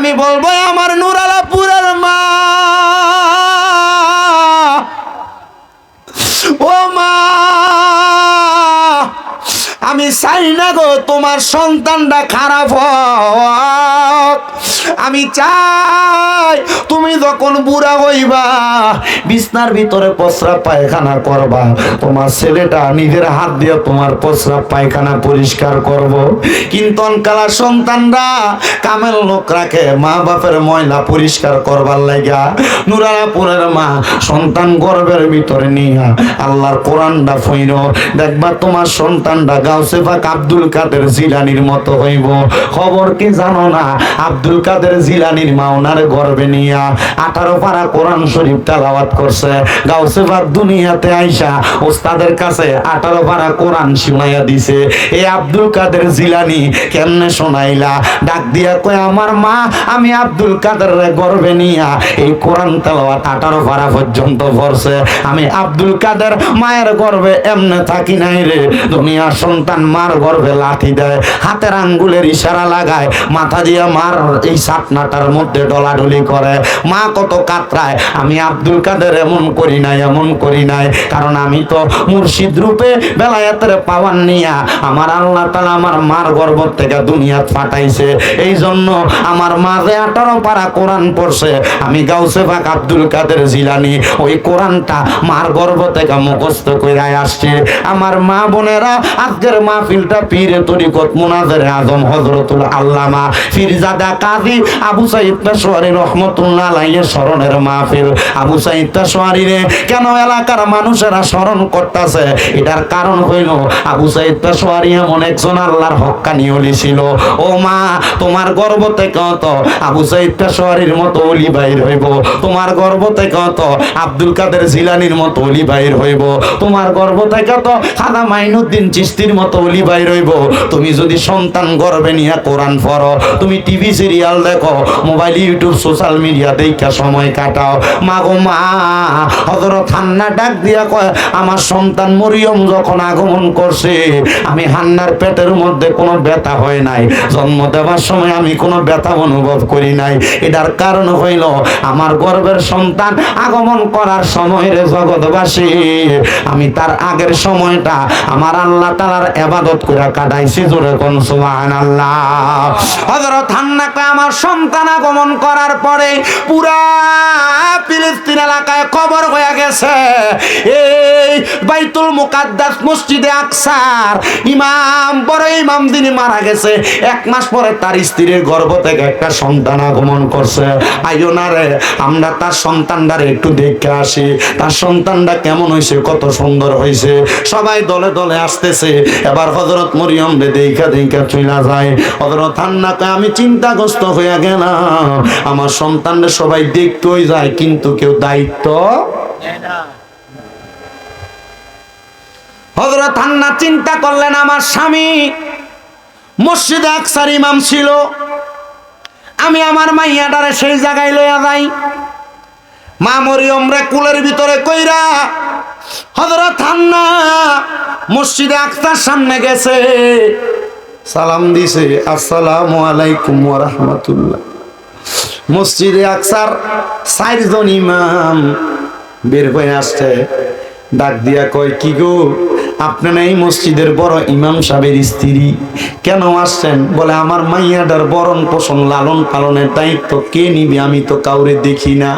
আমি বলবো আমার নুরালাপুরের মা, ও মা, আমি চাই না গো তোমার সন্তানটা খারাপ হোক। আমি চাই তুমি যখন বুড়া হইবা, বিছনার ভিতরে প্রস্রাব পায়খানা করবা, তোমার ছেলেটা নিজের হাত দিয়ে তোমার প্রস্রাব পায়খানা পরিষ্কার করব। কিন্তু অনকালা সন্তানরা কামেল লোক রাখে মা বাপের ময়লা পরিষ্কার করবার লাগা। নুরালাপুরের মা সন্তান গর্ভের ভিতরে নিয়া আল্লাহর কোরআনটা ফইর, দেখবা তোমার সন্তানটা গাউসে পাক আব্দুল কাদের জিলানির মতো হইব। খবর কি জানো না, আব্দুল কাদের জিলানির মা ওনার গর্ভে নিয়া 18 পারা কোরআন শরীফ তেলাওয়াত করছে। গাউসে পাক দুনিয়াতে আইসা ওস্তাদের কাছে 18 পারা কোরআন শোনাইয়া দিছে। এই আব্দুল কাদের জিলানি কেমনে শোনাইলা? ডাক দিয়া কয়, আমার মা আমি আব্দুল কাদের গর্ভে নিয়া এই কোরআন তেলাওয়াত 18 পারা পর্যন্ত পড়ছে। আমি আব্দুল কাদের মায়ের গর্ভে এমনে থাকি নাই রে। দুনিয়ার সন্তান মার গর্ভে লাঠি দেয়, হাতের আঙ্গুলের ইশারা লাগায়, মাথা দিয়া মার এই সাতনাটার মধ্যে ডলাডলি করে, মা কত কাতরায়। আমি আব্দুল কাদের এমন করি নাই, এমন করি নাই, কারণ আমি তো মুর্শিদ রূপে বেলায়েতের পাওয়ার নিয়া আমার আল্লাহ তাআলা আমার মার গর্ভ থেকে দুনিয়াত পাঠাইছে। এই জন্য আমার মা যে 18 পারা কোরআন পড়ছে, আমি গাউসে পাক আব্দুল কাদের জিলানি ওই কোরআনটা মার গর্ভ থেকে মুখস্থ কইরা আসছে। আমার মা বোনেরা, আজকের মাহফিলটা পীরে তরিকত মুনাজ্জেরে আজম হযরতুল আল্লামা ফিরজাদা কাজী আবু সাঈদ পেশোয়ারী রাহমাতুল্লাহ আলাইহির স্মরণের মাহফিল। আবু সাঈদ পেশোয়ারীরে কেন এলাকার মানুষেরা স্মরণ করতেছে? এটার কারণ হইল আবু সাঈদ পেশোয়ারী এমন একজন আল্লাহর হক্কানি ওলি ছিল। ও মা, তোমার গর্ভ থেকে তো আবু সাঈদ পেশোয়ারীর মতো ওলি বাইর হইব, তোমার গর্ভ থেকে তো আব্দুল কাদের জিলানির মতো ওলি বাইর হইব, তোমার গর্ভ থেকে তো খাজা মাইনুদ্দিন চিশতির মতো ওলি বাইর হইব। তুমি যদি সন্তান গর্ভে নিয়ে কোরআন পড়ো, তুমি টিভি সিরিয়াল দেখো, মোবাইল ইউটিউব সোশ্যাল মিডিয়া দেখা সময় কাটাও, মা গো মা, হযরত হান্না ডাক দিয়া কয়, আমার সন্তান মরিয়ম যখন আগমন করছে, আমি হান্নার পেটের মধ্যে কোনো ব্যথা হয় নাই, জন্ম দেওয়ার সময় আমি কোনো ব্যথা অনুভব করি নাই। এটার কারণ হইল আমার গর্ভের সন্তান আগমন করার সময় রে জগৎবাসী, আমি তার আগের সময়টা আমার আল্লাহ তাআলার ইবাদত করে কাটাইছি। জোরে কোন সুবহানাল্লাহ। হযরত হান্নাকে আমার সন্তান আগমন করার পরে পুরা ফিলিস্তিন এলাকায় খবর হয়ে গেছে, এই বাইতুল মুকাদ্দাস মসজিদে আকসার ইমাম, বড় ইমাম যিনি মারা গেছে, 1 মাস পরে তার স্ত্রীর গর্ভ থেকে একটা সন্তান আগমন করছে। আইও না রে, আমরা তার সন্তানটারে একটু দেখে আসি, তার সন্তানটা কেমন হয়েছে, কত সুন্দর হয়েছে। সবাই দলে দলে আসতেছে। এবার হযরত মরিয়ম রে দেখা দেখা চইলা যায়। হযরত হান্নাকে আমি চিন্তাগ্রস্ত হয়ে গেলাম, আমার সন্তানরে সবাই দেখতেই যায় কিন্তু কেউ দায়িত্ব নেয় না। হযরত হান্না চিন্তা করলেন, আমার স্বামী মসজিদে আকসার ইমাম ছিল, আমি আমার মাইয়াটারে সেই জায়গায় লইয়া যাই। মা মরিয়ম রে কুলের ভিতরে কইরা হযরত হান্না মসজিদে আকসার সামনে গেছে, সালাম দিছে, আসসালামু আলাইকুম ওয়া রাহমাতুল্লাহ। মসজিদে আকসার 4 জন ইমাম বের হয়ে আসছে, ডাক দিয়া কয়, কি গো, আপনারা এই মসজিদের বড় ইমাম সাহেবের স্ত্রী, কেন আসছেন? বলে, আমার মাইয়াটার বরণ পোষণ লালন পালনের দায়িত্ব কে নিবে? আমি তো কাউরে দেখি না,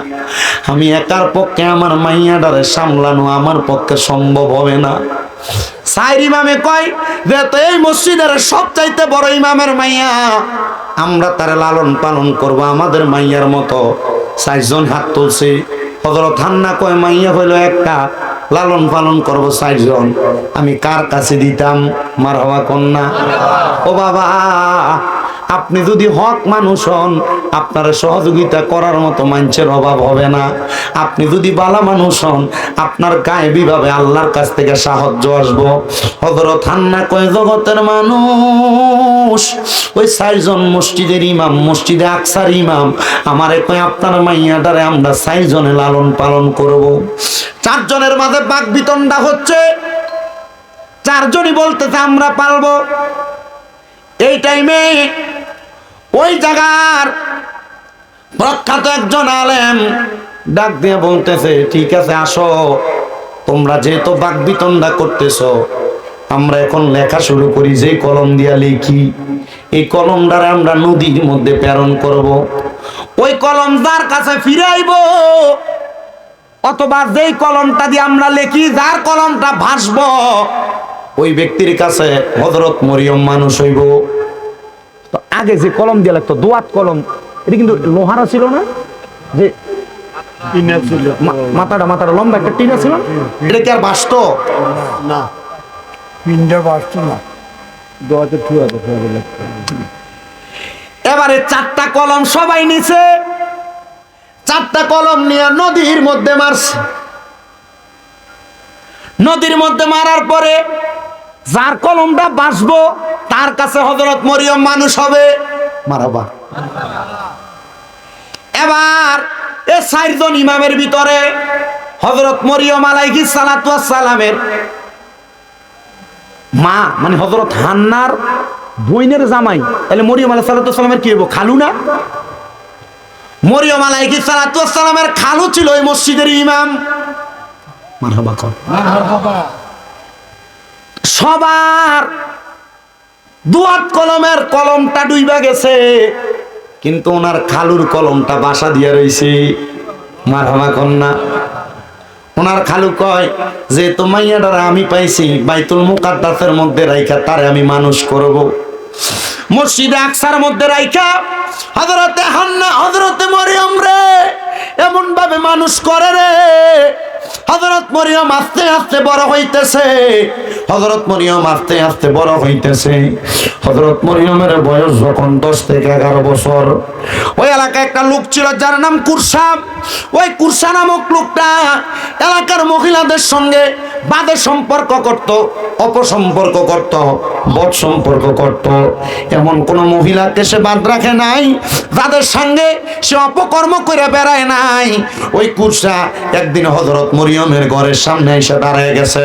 আমি একার পক্ষে আমার মাইয়াটারে সামলানো আমার পক্ষে সম্ভব হবে না। 4 ইমামে কয় যে তো এই মসজিদের সবচাইতে বড় ইমামের মাইয়া, আমরা তার লালন পালন করব আমাদের মাইয়ার মতো। 4 জন হাত তুলছে। হযরত হান্না কয়, মাইয়া হইল একটা, লালন পালন করব 4 জন, আমি কার কাছে দিতাম? মারহাবা কন্যা। ও বাবা, আপনি যদি হক মানুষ হন, আপনার সহযোগিতা করার মতো মানুষের অভাব হবে না। আপনি যদি ভালো মানুষ হন, আপনার গায়েবী ভাবে আল্লাহর কাছ থেকে সাহায্য আসবো। হযরত হান্না কয়, জগতের মানুষ, ওই 4 জন মসজিদের ইমাম, মসজিদে আকসার ইমাম আমারে কয়, আপনার মাইয়াটারে আমরা 4 জনে লালন পালন করব। 4 জনের মাঝে বাক বিতণ্ডা হচ্ছে, 4 জনই বলতেছে আমরা পালবো। এই টাইমে ওই জায়গার প্রখ্যাত একজন আলেম ডাক দিয়ে বলতেছে, ঠিক আছে আসো, তোমরা যেহেতু বাকবিতণ্ডা করতেছো, আমরা এখন লেখা শুরু করি। যে কলম দিয়া লিখি, এই কলমটারে আমরা নদীর মধ্যে প্রেরণ করব। ওই কলম যার কাছে ফিরাইব, অথবা যেই কলমটা দিয়ে আমরা লিখি, যার কলমটা ভাসব, ওই ব্যক্তির কাছে হযরত মরিয়ম মানুষ হইব। তো আগে যে কলম দিয়ে লাগতো, দোয়াত কলম, এটা কিন্তু লোহারা ছিল না, যে মাথাটা লম্বা একটা টিনা ছিল, এটা কি আর ভাসতো না? পিনটা বাড়তো না, দোয়াতে ঠুয়াতে এবারে 4টা কলম সবাই নিছে, 4টা কলম নিয়ে নদীর মধ্যে মারছে। নদীর মধ্যে মারার পরে যার কলমটা ভাসবো, তার কাছে হযরত মরিয়ম মানুষ হবে। মারাবা। এবার এই 4 জন ইমামের ভিতরে হযরত মরিয়ম আলাইহিস সালাতু ওয়াস সালামের মা, মানে হযরত হান্নার বোনের জামাই, তাহলে মরিয়ম আলাইহিস সালাতু ওয়াস সালামের কি হইব? খালু না? মরিয়ম আলাইহিস সালাতু ওয়াস সালামের খালু ছিল এই মসজিদের ইমাম। মারহাবা কর। মারহাবা। সবার দুয়াত কলমের কলমটা ডুইবা গেছে, কিন্তু ওনার খালুর কলমটা বাসা দিয়া রইছে। মারহাবা কন্যা। ওনার খালু কয় যে মাইয়াটারে আমি পাইছি বাইতুল মুকাদ্দাসের মধ্যে রাইখা তারে আমি মানুষ করব। মসজিদে আকসার মধ্যে রাইখা হযরতে হান্না হযরতে মরিয়ম রে এমন ভাবে মানুষ করে রে, হযরত মরিয়ম আস্তে আস্তে বড় হইতেছে, হযরত মরিয়ম আস্তে আস্তে বড় হইতেছে। হযরত মরিয়মের বয়স যখন 10 থেকে 11 বছর, ওই এলাকায় একটা লোক ছিল যার নাম কুরসা। ওই কুরসা নামক লোকটা এলাকার মহিলাদের সঙ্গে বাদে সম্পর্ক করত, অপসম্পর্ক করত, বদ সম্পর্ক করত। এমন কোন মহিলাকে সে বাদ রাখে নাই যাদের সঙ্গে সে অপকর্ম করে বেড়ায় নাই। ওই কুরসা একদিন হযরত মরিয়মের ঘরের সামনে এসে দাঁড়ায় গেছে।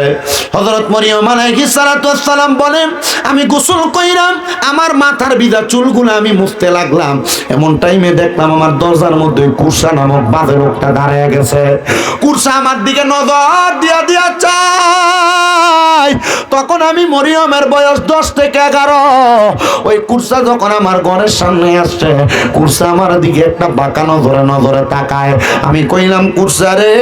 হযরত মরিয়ম আলাইহিস সালাতু ওয়াস সালাম বলেন, আমি গোসল কইরাম, আমার মাথার বিদা চুলগুলো আমি মুছতে লাগলাম, এমন টাইমে দেখলাম আমার দরজার মধ্যে কুরসা নামক বাজে লোকটা দাঁড়ায় গেছে। কুরসা আমার দিকে নজর দিয়া চায়। তখন আমি মরিয়মের বয়স 10 থেকে 11। ওই কুরসা যখন আমার ঘরের সামনে আসছে, কুরসা আমার দিকে একটা বাঁকা নজরে তাকায়। আমি কইলাম, কুরসা রে,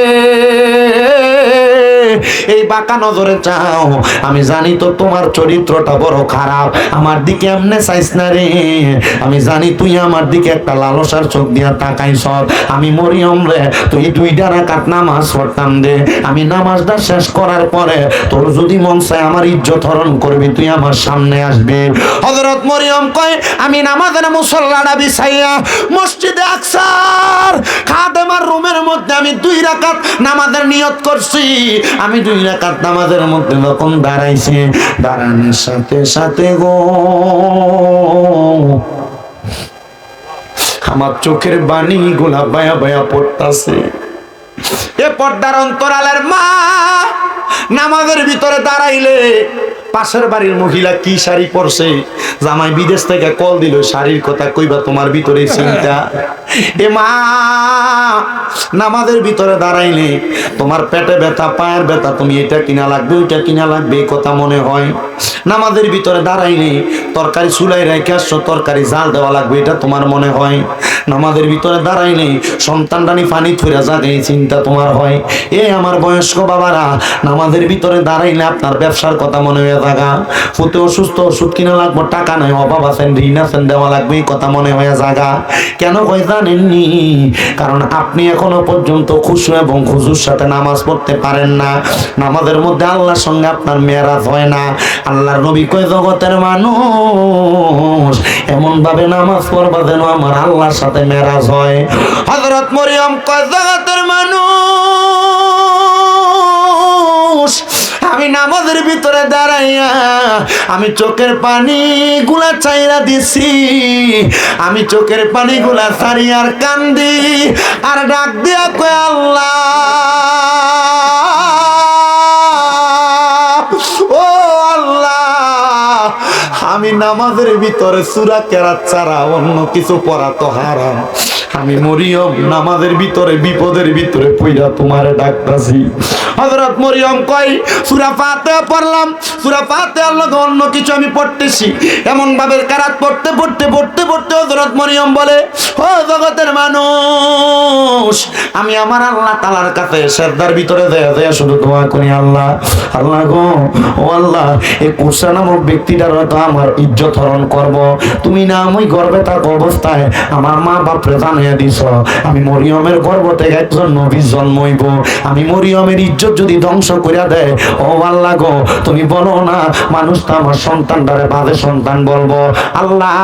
এই বাঁকা নজরে চাও, আমি জানি তো তোমার চরিত্রটা বড় খারাপ, আমার দিকে এমনে চাইস না রে, আমি জানি তুই আমার দিকে একটা লালসার চোখ দিয়া তাকাইছ। আমি মরিয়ম রে, তুই 2 রাকাত নামাজ পড়তাম দে, আমি নামাজটা শেষ করার পরে তোর যদি মন চায় আমার ইজ্জত হরণ করবি, তুই আমার সামনে আসবি। হযরত মরিয়ম কয়, আমি নামাজের মুসল্লাটা বিছাইয়া মসজিদে আকসার খাদেমার রুমের মধ্যে আমি 2 রাকাত নামাজের নিয়ত করছি। আমি 2 রাকাত নামাজের মধ্যে যখন দাঁড়াইছি, দাঁড়ানোর সাথে সাথে গো আমার চোখের বাণী গুলা বায়া বায়া পড়তাছে। এ পর্দার অন্তরালের মা নামাজের ভিতরে দাঁড়াইলে পাশের বাড়ির মহিলা কি শাড়ি পরছে, জামাই বিদেশ থেকে কল দিল, শাড়ির কথা কইবা, তোমার ভিতরে চিন্তা। এ মা নামাজের ভিতরে দাঁড়াইলে তোমার পেটে ব্যথা, পায়ের ব্যথা, তুমি এটা কিনা লাগবে, ওইটা কিনা লাগবে, এই কথা মনে হয়। নামাজের ভিতরে দাঁড়াইলে তরকারি চুলাই রেখে আসছো, তরকারি জাল দেওয়া লাগবে, এটা তোমার মনে হয়। নামাজের ভিতরে দাঁড়াইলে সন্তানটানি পানি থইরা যাবে, এই চিন্তা তোমার হয়। এ আমার বয়স্ক বাবারা, নামাজের ভিতরে দাঁড়াইলে আপনার ব্যবসার কথা মনে হয়ে জাগা, ফুতে অসুস্থ, ওষুধ কিনা লাগবে, টাকা নাই, অভাব আছেন, ঋণ আছেন, দেওয়া লাগবে, এই কথা মনে হয়ে জাগা। কেন কই জানেননি? কারণ আপনি এখনো পর্যন্ত খুশু এবং খুশুর সাথে নামাজ পড়তে পারেন না। নামাজের মধ্যে আল্লাহর সঙ্গে আপনার মেরাজ হয় না। আল্লাহর নবী কয়, জগতের মানুষ এমন ভাবে নামাজ পড়বা যেন আমার আল্লাহর সাথে মেরাজ হয়। হযরত মরিয়ম কয়, জগতের মানুষ আমি নামাজের ভিতরে দাঁড়াইয়া আমি চোখের পানি গুলা চাইরা দিছি, আমি চোখের পানি গুলা ছাড়ি আর কান্দি আর ডাক দিয়া কয়, আল্লাহ ও আল্লাহ, আমি নামাজের ভিতরে সূরা কেরাত ছাড়া অন্য কিছু পড়া তো হারাম। আমি মরিয়ম নামাজের ভিতরে বিপদের ভিতরে পইরা তোমারে ডাকতাছি। হযরত মরিয়ম কয় সূরা ফাতিহা পড়লাম, সূরা ফাতিহার লগে অন্য কিছু আমি পড়তেছি। এমন ভাবে কেরাত পড়তে পড়তে পড়তে পড়তে হযরত মরিয়ম বলে, ও জগতের মানুষ, আমি আমার আল্লাহ তাআলার কাছে সেজদার ভিতরে যায় শুধু দোয়া করি, আল্লাহ আল্লাহ গো, ও আল্লাহ, এই কুরসা নামক ব্যক্তিটার তো আমার ইজ্জত হরণ করব। তুমি না আমি গর্ভে থাকা অবস্থায় আমার মা বাপরে জানিয়ে দিছ আমি মরিয়মের গর্ভ থেকে একজন নবী জন্মইব। আমি মরিয়মের ইজ্জত যদি ধ্বংস করিয়া দেয়, ও আল্লাহ গো, তুমি বলো না মানুষ তো আমার সন্তানটারে বাজে সন্তান বলবো। আল্লাহ,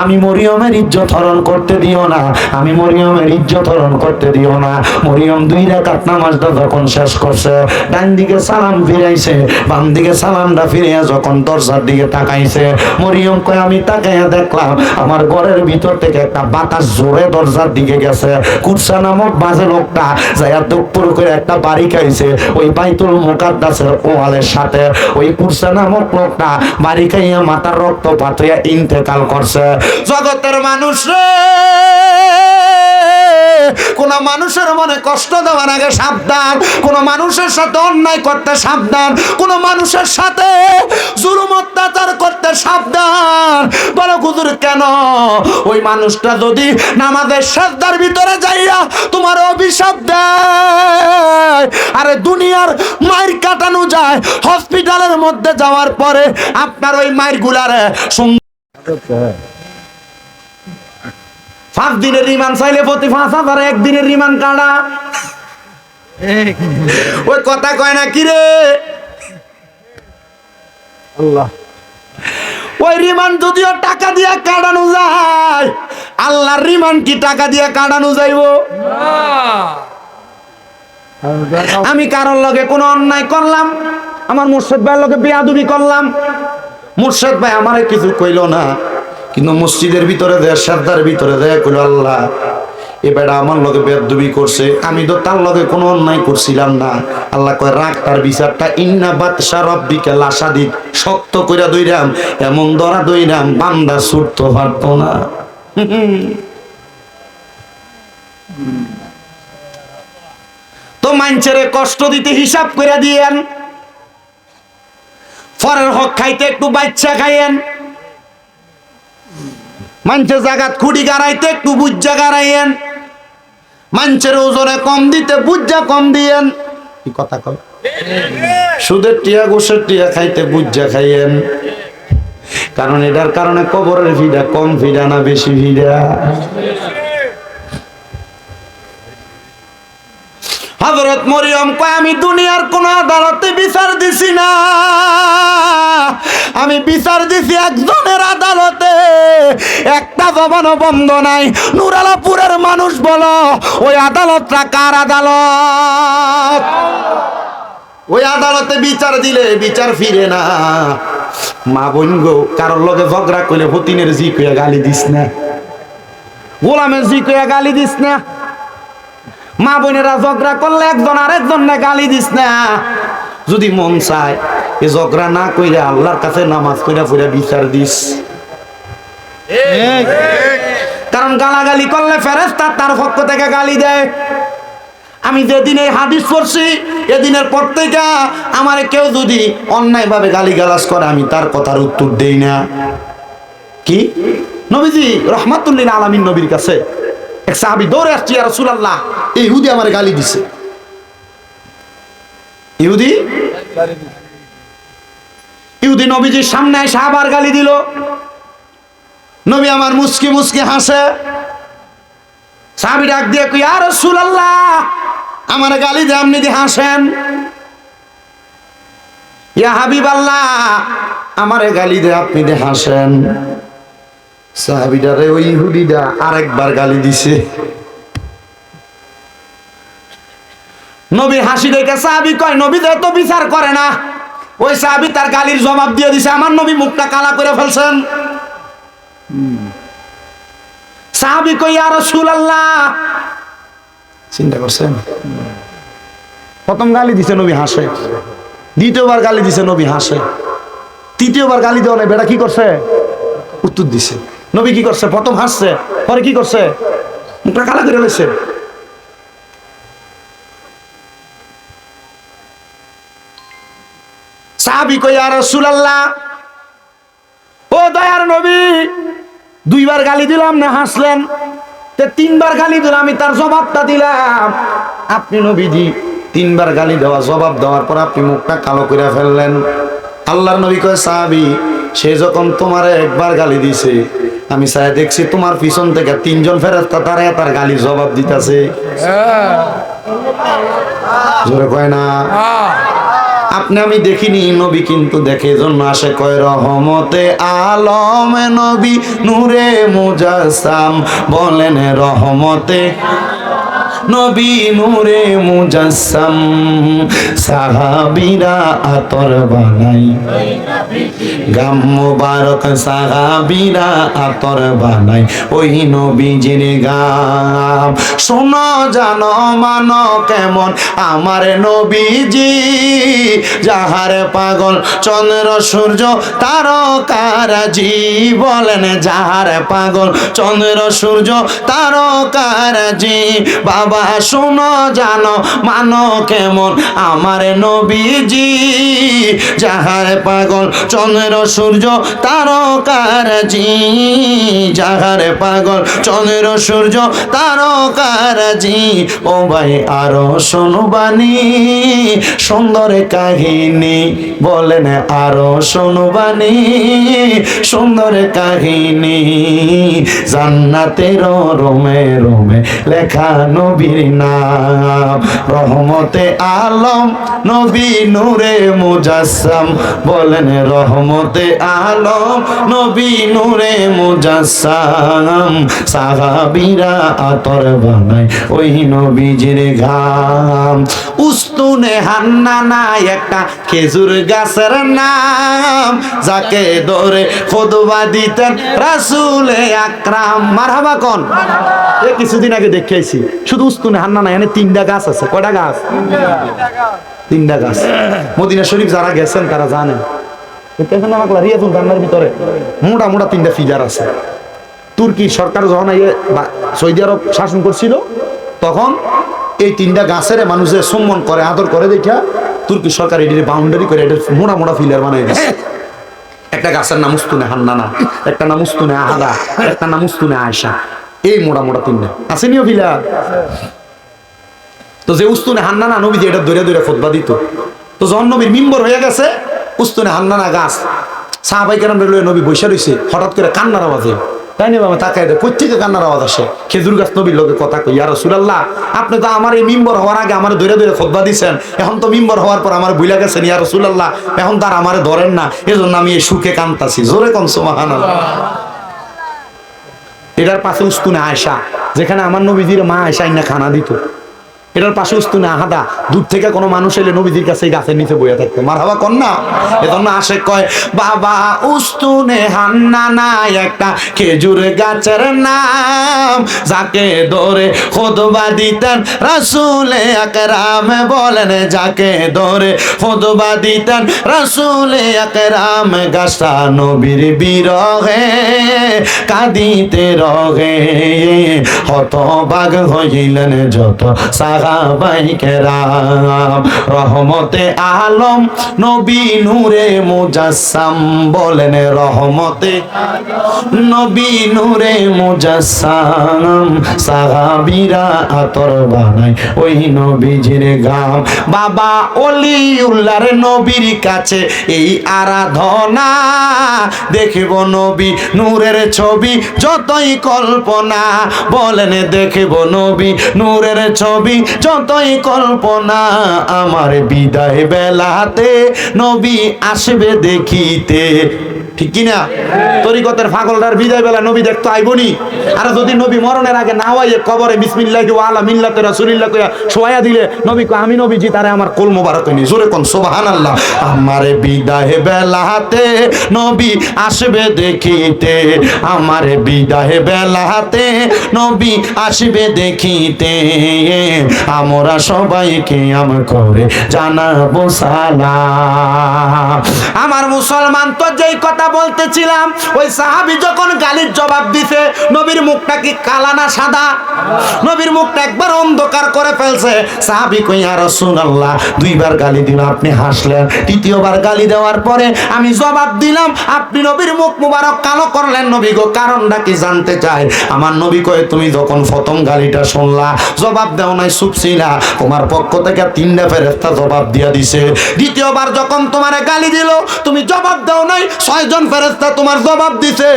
আমি মরিয়মের ইজ্জত হরণ করতে দিও না, আমি মরিয়মের ইজ্জত হরণ করতে দিও না। মরিয়ম 2 রাকাত নামাজটা যখন শেষ করছে, ডান দিকে সালাম ফিরাইছে, বাম দিকে সালামটা ফিরিয়ে যখন দরজার দিকে তাকাইছে, মরিয়ম কয় আমি তাকাইয়া দেখলাম আমার ঘরের ভিতর থেকে একটা বাতাস জোরে দরজার দিকে গেছে। কুরসা নামক বাজে লোকটা যাইয়া দুপুর করে একটা বাড়ি খাইছে ওই বাইতুল মুকাদ্দাসের ওয়ালের সাথে। ওই কুরসা নামক লোকটা বাড়ি খাইয়া মাথার রক্তপাত হইয়া ইন্তেকাল করছে। জগতের মানুষ রে, কোন মানুষের মনে কষ্ট দেওয়ার আগে সাবধান, কোন মানুষের সাথে অন্যায় করতে সাবধান, কোন মানুষের সাথে জুলুম অত্যাচার করতে সাবধান। বলো হুজুর কেন? ওই মানুষটা যদি নামাজের সাজদার ভিতরে যাইয়া তোমার অভিশাপ দেয়, আরে দুনিয়ার মাইর কাটানো যায়, হসপিটালের মধ্যে যাওয়ার পরে আপনার ওই মাইর গুলারে 5 দিনের রিমান্ড চাইলে প্রতি 5,000, 1 দিনের রিমান্ড কাটা। ওই কথা কয় না কি রে? আল্লাহ, ওই রিমান্ড যদিও টাকা দিয়ে কাটানো যায়, আল্লাহর রিমান্ড কি টাকা দিয়ে কাটানো যাইব? আমি কারোর লগে কোনো অন্যায় করলাম, আমার মুর্শিদ ভাইয়ের লগে বেয়াদবি করলাম, মুর্শিদ ভাই আমারে কিছু কইল না, কিন্তু মসজিদের ভিতরে দেয়, সাজদার ভিতরে দেয়, কইল আল্লাহ এ বেটা আমার লগে বেয়াদবি করছে, আমি তো তার লগে কোনো অন্যায় করছিলাম না। আল্লাহ কয় রাখ তার বিচারটা, ইন্না বাতশা রাব্বিকা লাশাদীদ, শক্ত কইরা দইরাম, এমন ধরা দইরাম বান্দা ছুটতে পারতো না। তো মাইনচেরে কষ্ট দিতে হিসাব কইরা দিয়েন, ফরের হক খাইতে একটু বাচ্চা খাইয়েন, মানুষের জাগাত খুঁড়ি গাড়াইতে একটু বুজ্জা গাড়াইয়েন, মানুষের ওজনে কম দিতে বুজ্জা কম দিয়েন। কি কথা কয়? সুদের টিয়া গোসের টিয়া খাইতে বুজ্জা খাইয়েন, কারণ এটার কারণে কবরের ভিড়া কম ভিড়া না বেশি ভিড়া? হযরত মরিয়ম কয় আমি দুনিয়ার কোন আদালতে বিচার দিছি না, আমি বিচার দিছি একজনের আদালতে, একটা জবানও বন্ধ নাই। নুরালাপুরের মানুষ বলো ওই আদালতটা কার আদালত? ওই আদালতে বিচার দিলে বিচার ফিরে না। মা বোন গো, কারোর লগে ঝগড়া করলে হতিনের জি কইয়া গালি দিস না, গোলামের জি কইয়া গালি দিস না। মা বোনেরা ঝগড়া করলে একজন আরেকজন গালি দিস না। যদি মন চায় এ ঝগড়া না কইরা আল্লাহর কাছে নামাজ পড়া পড়া বিচার দিস, কারণ গালাগালি করলে ফেরেশতা তার পক্ষ থেকে গালি দেয়। আমি যেদিন এই হাদিস পড়ছি এদিনের পর থেকে আমার কেউ যদি অন্যায় ভাবে গালিগালাজ করে আমি তার কথার উত্তর দেই না। কি নবীজি রহমাতুল্লিল আলামিন নবীর কাছে এক সাহাবী দৌড়ে আসছে, ইয়া রাসূলুল্লাহ এই ইহুদি আমারে গালি দিছে। ইহুদি নবীজির সামনে এসে আবার গালি দিল। নবী আমার মুস্কি মুস্কি হাসে। সাহাবী ডাক দিয়ে কই, ইয়া রাসূলুল্লাহ আমার গালি দিয়ে আপনি দিয়ে হাসেন? ইয়া হাবিবাল্লাহ আমারে গালি দিয়ে আপনি দিয়ে হাসেন? সাহাবীটারে ওই ইহুদিটা আরেকবার গালি দিছে। নবী হাসি দেখে সাহাবী কয় নবী তো বিচার করে না। ওই সাহাবী তার গালির জবাব দিয়ে দিছে, আমার নবী মুখটা কালা করে ফেলছেন। সাহাবী কই, ইয়া রাসূলুল্লাহ, চিন্তা করছেন? প্রথম গালি দিছে নবী হাসে, দ্বিতীয়বার গালি দিছে নবী হাসে, তৃতীয়বার গালি দেওয়া নাই, বেটা কি করছে? উত্তর দিছে। নবী কি করছে? প্রথম হাসছে, পরে কি করছে? মুখটা কালা করে ফেলেছে। সাহাবী কই, ইয়া রাসূলুল্লাহ, ও দয়ার নবী, দুইবার গালি দিলাম না হাসলেন, তে তিনবার গালি দিলাম, আমি তার জবাবটা দিলাম। আপনি নবীজি তিনবার গালি দেওয়া, জবাব দেওয়ার পর আপনি মুখটা কালো করে ফেললেন। আল্লাহর নবী কয়, সাহাবী, সে যখন তোমার একবার গালি দিছে, আমি চাই দেখছি তোমার পিছন থেকে তিনজন ফেরেশতা তার গালি জবাব দিতেছে। জোরে কয় না? আপনি আমি দেখিনি, নবী কিন্তু দেখে, জন্য আসে কয় রহমতে আলম নবী নূরে মুজাসসাম, বলেন রহমতে নবী নূরে মুজাসসাম। সাহাবীরা আতর বানাই, গাম মুবারক সাহাবীরা আতর বানাই, ওই নবীজির গাম। শোনো জানো মানো কেমন আমার নবীজি, যাহার পাগল চন্দ্র সূর্য তারকারাজি, বলেন যাহার পাগল চন্দ্র সূর্য তারকারাজি। বাবা শোনো জানো মানো কেমন আমার নবীজি, যাহার পাগল চন্দ্র সূর্য তারকারাজি, যাহার পাগল চন্দ্র সূর্য তারকারাজি। ও ভাই আরো শুনবানি সুন্দর কাহিনী, বলেন আরো শুনবানি সুন্দর কাহিনী, জান্নাতের রোমে রোমে লেখা নবীর নাম, রহমতে আলম নবী নূরে মুজাসসাম, বলেন রহমতে আলম নবী নূরে মুজাসসাম। সাহাবীরা আতর বানায় ওই নবীজির ঘাম। উস্তুনে হান্নানা একটা খেজুর গাছের নাম, যাকে ধরে খুতবা দিতেন রাসূলে আকরাম। মারহাবা কোন? কিছুদিন আগে দেখেছি, শুধু উস্তুনে হান্নানা, এখানে 3টা গাছ আছে। কয়টা গাছ? 3টা গাছ। মদিনা শরীফ যারা গেছেন তারা জানেন, রিয়াজুল জান্নার ভিতরে মোটা মোটা 3টা ফিগার আছে। তুর্কি সরকার যখন সৌদি আরব শাসন করছিল, তখন এই 3টা গাছের মানুষের সম্মান করে, আদর করে, দেখা তুর্কি সরকার এটির বাউন্ডারি করে এটা মোটা মোটা ফিলার বানাই দিচ্ছে। একটা গাছের নাম উস্তুনে হান্নানা, একটা নাম উস্তুনে আহাদা, একটা নাম উস্তুনে আয়েশা। এই মোটা মোটা 3টা আসেনিও ফিলার। তো যে উস্তুনে হান্নানা নবী যে এটা ধরে ধরে খুতবা দিত, তো যখন নবীর মিম্বর হয়ে গেছে, উস্তুনে হান্নানা গাছ, সাহাবায়ে কেরাম লয়ে নবী বসে রইছে, হঠাৎ করে কান্নার আওয়াজে, তাই না বাবা তাকায় দেয়, কোত্থেকে কান্নার আওয়াজ আসে? খেজুর গাছ নবীর লোকে কথা কই, ইয়া রাসূলুল্লাহ, আপনি তো আমার এই মিম্বর হওয়ার আগে আমার ধরে ধরে খুতবা দিছেন, এখন তো মিম্বর হওয়ার পর আমার ভুলে গেছেন, ইয়া রাসূলুল্লাহ, এখন তার আমারে ধরেন না, এজন্য আমি এই সুখে কান্তাছি। জোরে কোন সুবহানাল্লাহ। এটার পাশে উস্তুনে আয়েশা, যেখানে আমার নবীজির মা আয়েশা ইন্না খানা দিত। এটার পাশে উস্তুনে আহাদা, দূর থেকে কোনো মানুষ এলে নবীজির কাছে গাছের নিচে বইয়া থাকতো। মারহাবা কোন না? এজন্য আশেক কয়, বাবা উস্তুনে হান্নানা একটা খেজুর গাছের নাম, যাকে ধরে খুতবা দিতেন রাসূলে আকরাম, বলেন যাকে ধরে খুতবা দিতেন রাসূলে আকরাম। গাছটা নবীর বিরহে কাঁদিতে রহে, হতবাগ হইলেন যত সাহাবায়ে কেরাম। রহমতে আলম নবী নূরে মুজাসসাম, বলেন রহমতে নবী নূরে মুজাসসাম। সাহাবীরা আতর বানায় ওই নবীজির গাম। বাবা ওলিউল্লাহর নবীর কাছে এই আরাধনা, দেখব নবী নূরের ছবি যতই কল্পনা, বলেন দেখব নবী নূরের ছবি যতই কল্পনা। আমার বিদায় বেলাতে নবী আসবে দেখিতে, ঠিক কিনা? তরিকতের পাগলটার বিদায় বেলা নবী দেখতো আইবনি। আর যদি নবী মরণের আগে না হইয়ে কবরে বিসমিল্লাহি ওয়া আলা মিল্লাতি রাসূলিল্লাহ কইয়া শোয়া দিলে, নবী কয় আমি নবীজি তারে আমার কোল মোবারক নি। জোরে কোন সুবহানাল্লাহ। আমার বিদায় বেলাতে নবী আসবে দেখিতে, আমার বিদায় বেলাতে নবী আসবে দেখিতে। আমরা সবাইকে করে জানাবো সালাম। আমার মুসলমান তো যেই কথা বলতেছিলাম, ওই সাহাবী যখন গালির জবাব দিছে, নবীর মুখটা কি কালা না সাদা? নবীর মুখটা একবার অন্ধকার করে ফেলছে। সাহাবী কই ইয়া রাসূলুল্লাহ, দুইবার গালি দিল, আপনি হাসলেন। তৃতীয়বার গালি দেওয়ার পরে আমি জবাব দিলাম, আপনি নবীর মুখ মুবারক কালো করলেন। নবী গো, কারণটা কি জানতে চাই? আমার নবী কয়, তুমি যখন প্রথম গালিটা শুনলা, জবাব দেও নাই, চুপ ছিলা, তোমার পক্ষ থেকে 3টা ফেরেশতা জবাব দিয়া দিছে। দ্বিতীয়বার যখন তোমারে গালি দিল, তুমি জবাব দাও নাই, 6 জন ফেরেশতা তোমার জবাব দিছে।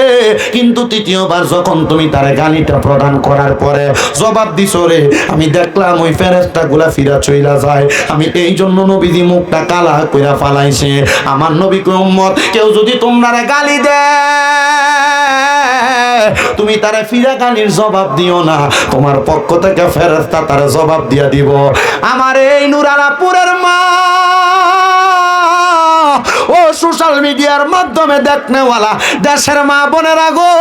কিন্তু তৃতীয়বার যখন তুমি তারে গালিটা প্রদান করার পরে জবাব দিছো রে, আমি দেখলাম ওই ফেরেশতাগুলা ফিরা চইলা যায়। আমি এই জন্য নবীজি মুখটা কালা কইরা ফালাইছে। আমার নবী কই, উম্মত, কেউ যদি তোমরা গালি দেয়, তুমি তারে ফিরা গালির জবাব দিও না, তোমার পক্ষ থেকে ফেরেশতা তারে জবাব দিয়া দিব। আমার এই নুরালাপুরের মা ও সোশ্যাল মিডিয়ার মাধ্যমে দেখনেওয়ালা দেশের মা বোনেরা গো,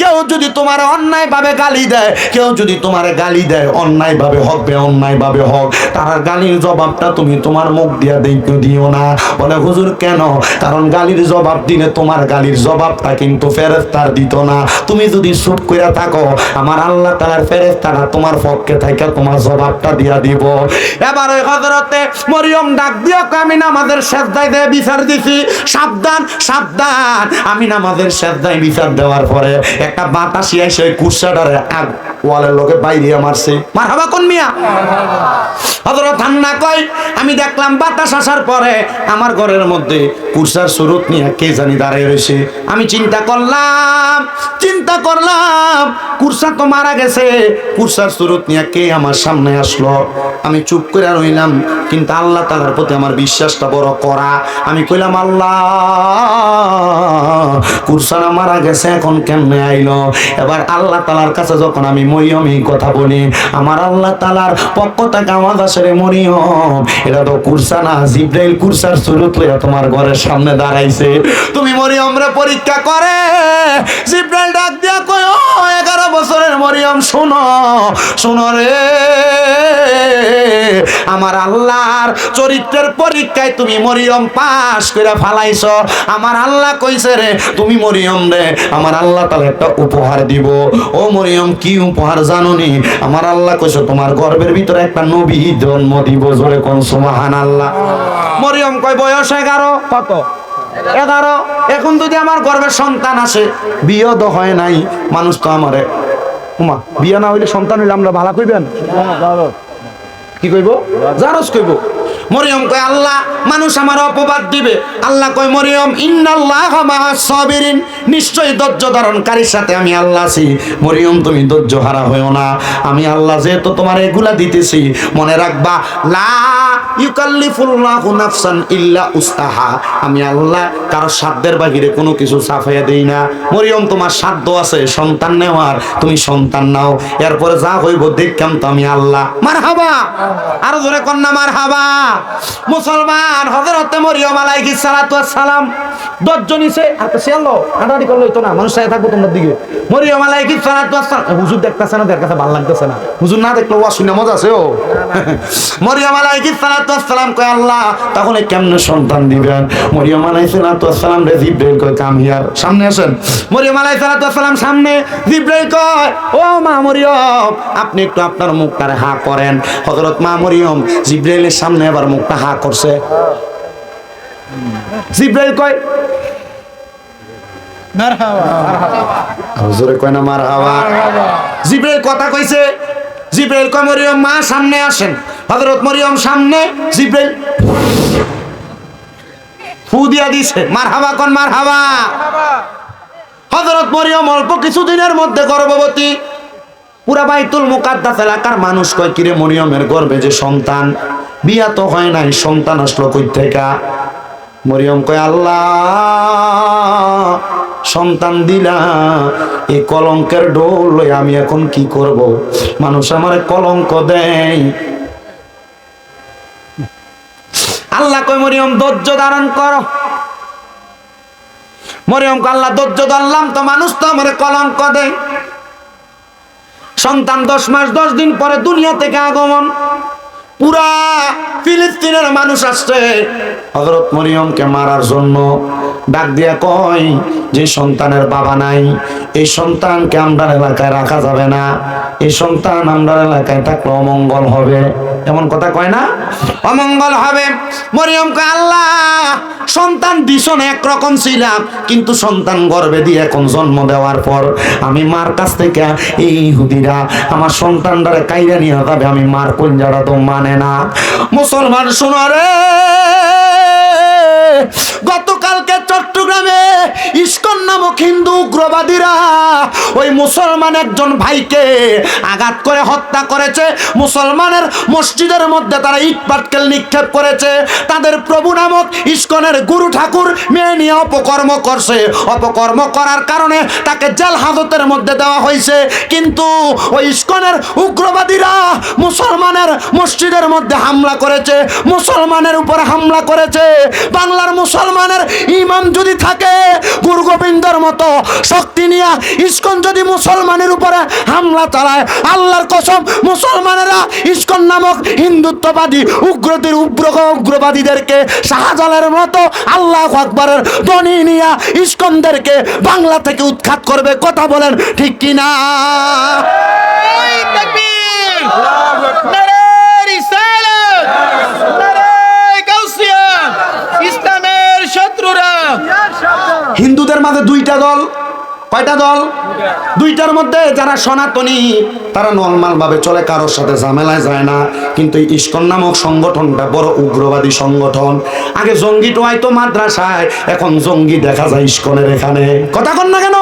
কেউ যদি তোমার অন্যায় ভাবে গালি দেয়, কেউ যদি তোমার গালি দেয় অন্যায় ভাবে হোক বে অন্যায় ভাবে হোক, তার গালির জবাবটা তুমি তোমার মুখ দিয়া দিও না। বলে হুজুর কেন? কারণ গালির জবাব দিলে তোমার গালির জবাবটা কিন্তু ফেরেশতার দিত না। তুমি যদি চুপ কইরা থাকো, আমার আল্লাহ তাআলার ফেরেশতারা তোমার পক্ষে থেকে তোমার জবাবটা দিয়া দিব। এবার ওই হযরতে মরিয়ম ডাক দিয়া কয়, আমি নামাজের সিজদায় দিয়ে বিচার দিছি। সাবধান সাবধান। আমি নামাজের সিজদায় বিচার দেওয়ার পরে একটা বাতাসি এসে কুরসাটারে আগ ওয়ালের লোকে বাইরে মারছে। মারহাবা কোন মিয়া? হযরত হান্না কয়, আমি দেখলাম বাতাস আসার পরে আমার ঘরের মধ্যে কুরসার সুরত নিয়ে কে জানি দাঁড়িয়ে রয়েছে। আমি চিন্তা করলাম কুরসা তো মারা গেছে, কুরসার সুরত নিয়ে কে আমার সামনে আসলো? আমি চুপ করে রইলাম, কিন্তু আল্লাহ তাআলার প্রতি আমার বিশ্বাসটা বড় করা। আমি কইলাম, আল্লাহ, কুরসানা মারা গেছে, এখন কেমনে আইলো? এবার আল্লাহ তাআলার কাছে যখন আমি মরিয়ম এই কথা বলি, আমার আল্লাহ তাআলার পক্ষ থেকে আওয়াজ আসে, রে মরিয়ম, এটা তো কুরসা না, জিবরাইল কুরসার সুরত লইয়া তোমার ঘরের সামনে দাঁড়াইছে। তুমি মরিয়ম রে পরীক্ষা করে। জিবরাইল ডাক দিয়া কয়, ও 11 বছরের মরিয়ম, শোনো রে, আমার আল্লাহর চরিত্রের পরীক্ষায় তুমি মরিয়ম পাস করে ফালাইছো। আমার আল্লাহ কইছে রে, তুমি মরিয়ম রে আমার আল্লাহ তাআলা একটা উপহার দিব। ও মরিয়ম, কি উপহার জানোনি? আমার আল্লাহ কইছে, তোমার গর্ভের ভিতরে একটা নবী জন্ম দিব। জোরে কোন সুবহানাল্লাহ। মরিয়ম কয়, বয়স 11। কত? 11। এখন যদি আমার গর্ভের সন্তান আসে, বিয়ে তো হয় নাই, মানুষ তো আমারে উমা বিয়ে না হইলে সন্তান হইলে আমরা ভালো কইবেন? কি কইব? জারজ কইব। মরিয়ম কয়, আল্লাহ, মানুষ আমার অপবাদ দিবে। আল্লাহ কয়, মরিয়ম, ইন্নাল্লাহা মাআস সাবিরিন, নিশ্চয়ই ধৈর্য ধারণকারীর সাথে আমি আল্লাহ আছি। মরিয়ম, তুমি ধৈর্য হারা হইও না। আমি আল্লাহ যেহেতু তোমার এগুলা দিতেছি, মনে রাখবা, লা ইউকাল্লিফুল্লাহু নাফসান ইল্লা উসতাহা। আমি আল্লাহ কারো সাধ্যের বাহিরে কোনো কিছু চাপাইয়া দেই না। মরিয়ম, তোমার সাধ্য আছে সন্তান নেওয়ার, তুমি সন্তান নাও, এরপরে যা হইব দেখতাম তো আমি আল্লাহ। মারহাবা। আরো জোরে কন্যা মারহাবা। মুসলমান, হযরতে মরিয়ম আলাইহিস সালাতু ওয়াস সালাম ধৈর্য নিছে। আর তো সেলো আড়াআড়ি করলে হইতো না, মানুষ চাই থাকবো তোমার দিকে। মরিয়ম আলাইহিস সালাতু ওয়াস সালাম, হুজুর দেখতাছে না, তার কাছে ভালো লাগতেছে না। হুজুর না দেখলে ওয়া শুনে মজা আছে। ও মরিয়ম আলাইহিস সালাতু ওয়াস সালাম কয়, আল্লাহ, তাহলে কেমনে সন্তান দিবেন? মরিয়ম আলাইহিস সালাতু ওয়াস সালাম রে জিবরাইল কয়, কাম হিয়ার, সামনে আসেন। মরিয়ম আলাইহিস সালাতু ওয়াস সালাম সামনে, জিবরাইল কয়, ও মা মরিয়ম, আপনি একটু আপনার মুখটারে হা করেন। হযরত মা মরিয়ম জিবরাইলের সামনে এবার মুখটা হা করছে। জিবরাইল কয়, মারহাবা। হুজুরে কয় না মারহাবা। জিবরাইল কথা কইছে। জিবরাইল কয়, মরিয়ম মা সামনে আসেন। হযরত মরিয়ম সামনে, জিবরাইল ফু দিয়া দিছে। মারহাবা কোন মারহাবা। হযরত মরিয়ম অল্প কিছুদিনের মধ্যে গর্ভবতী। পুরা বাইতুল মুকাদ্দাস এলাকার মানুষ কয়, কিরে মরিয়মের গর্ভে যে সন্তান, বিয়া তো হয় নাই, সন্তান আসলো কই থেকে? মরিয়ম কয়, আল্লাহ, সন্তান দিলা, এই কলঙ্কের ডোল লই আমি এখন কি করব? মানুষ আমারে কলঙ্ক দেয়। আল্লাহ কয়, মরিয়ম ধৈর্য ধারণ করো। মরিয়ম কয়, আল্লাহ ধৈর্য ধরলাম তো, মানুষ তো আমারে কলঙ্ক দেয়। সন্তান 10 মাস 10 দিন পরে দুনিয়া থেকে আগমন। পুরা ফিলিস্তিনের মানুষ আসছে হযরত মরিয়মকে মারার জন্য। ডাক দিয়া কয় যে সন্তানের বাবা নাই, এই সন্তানকে আমরা এলাকায় রাখা যাবে না, এই সন্তান আমরা এলাকায় থাকলে অমঙ্গল হবে। এমন কথা কয় না, অমঙ্গল হবে। মরিয়ম কয় আল্লাহ সন্তান দিশন একরকম ছিলাম, কিন্তু সন্তান গর্ভে দিয়ে এখন জন্ম দেওয়ার পর আমি মার কাছ থেকে এই ইহুদিরা আমার সন্তানটারে কাইরা নিয়ে যাবে, আমি মার কঞ্জাটা তো মানে না। মুসলমান শোনো রে, গতকালকে চট্টগ্রামে ইস্কন নামক হিন্দু উগ্রবাদীরা ওই মুসলমান একজন ভাইকে আঘাত করে হত্যা করেছে। মুসলমানের মসজিদের মধ্যে তারা ইট পাটকেল নিক্ষেপ করেছে। তাদের প্রভু নামক ইস্কনের গুরু ঠাকুর মেয়ে নিয়ে অপকর্ম করছে। অপকর্ম করার কারণে তাকে জেল হাজতের মধ্যে দেওয়া হয়েছে। কিন্তু ওই ইস্কনের উগ্রবাদীরা মুসলমানের মসজিদের মধ্যে হামলা করেছে, মুসলমানের উপরে হামলা করেছে। বাংলার মুসলমানের ইমাম যদি থাকে গুরু গোবিন্দর মতো শক্তি নিয়ে ইস্কন যদি মুসলমানের উপরে হামলা চালায়, আল্লাহর কসম মুসলমানেরা ইস্কন নামক হিন্দুত্ববাদী উগ্রবাদীদেরকে শাহজালালের মতো আল্লাহু আকবারের ধ্বনি নিয়ে ইস্কনদেরকে বাংলা থেকে উৎখাত করবে। কথা বলেন ঠিক কিনা? হিন্দুদের মাঝে দুইটা দল। কয়টা দল? দুইটার মধ্যে যারা সনাতনী তারা নরমাল ভাবে চলে, কারোর সাথে ঝামেলায় যায় না। কিন্তু এই ইস্কন নামক সংগঠনটা বড় উগ্রবাদী সংগঠন। আগে জঙ্গি টোয়াইতো মাদ্রাসায়, এখন জঙ্গি দেখা যায় ইস্কনের এখানে। কথা কন না কেন?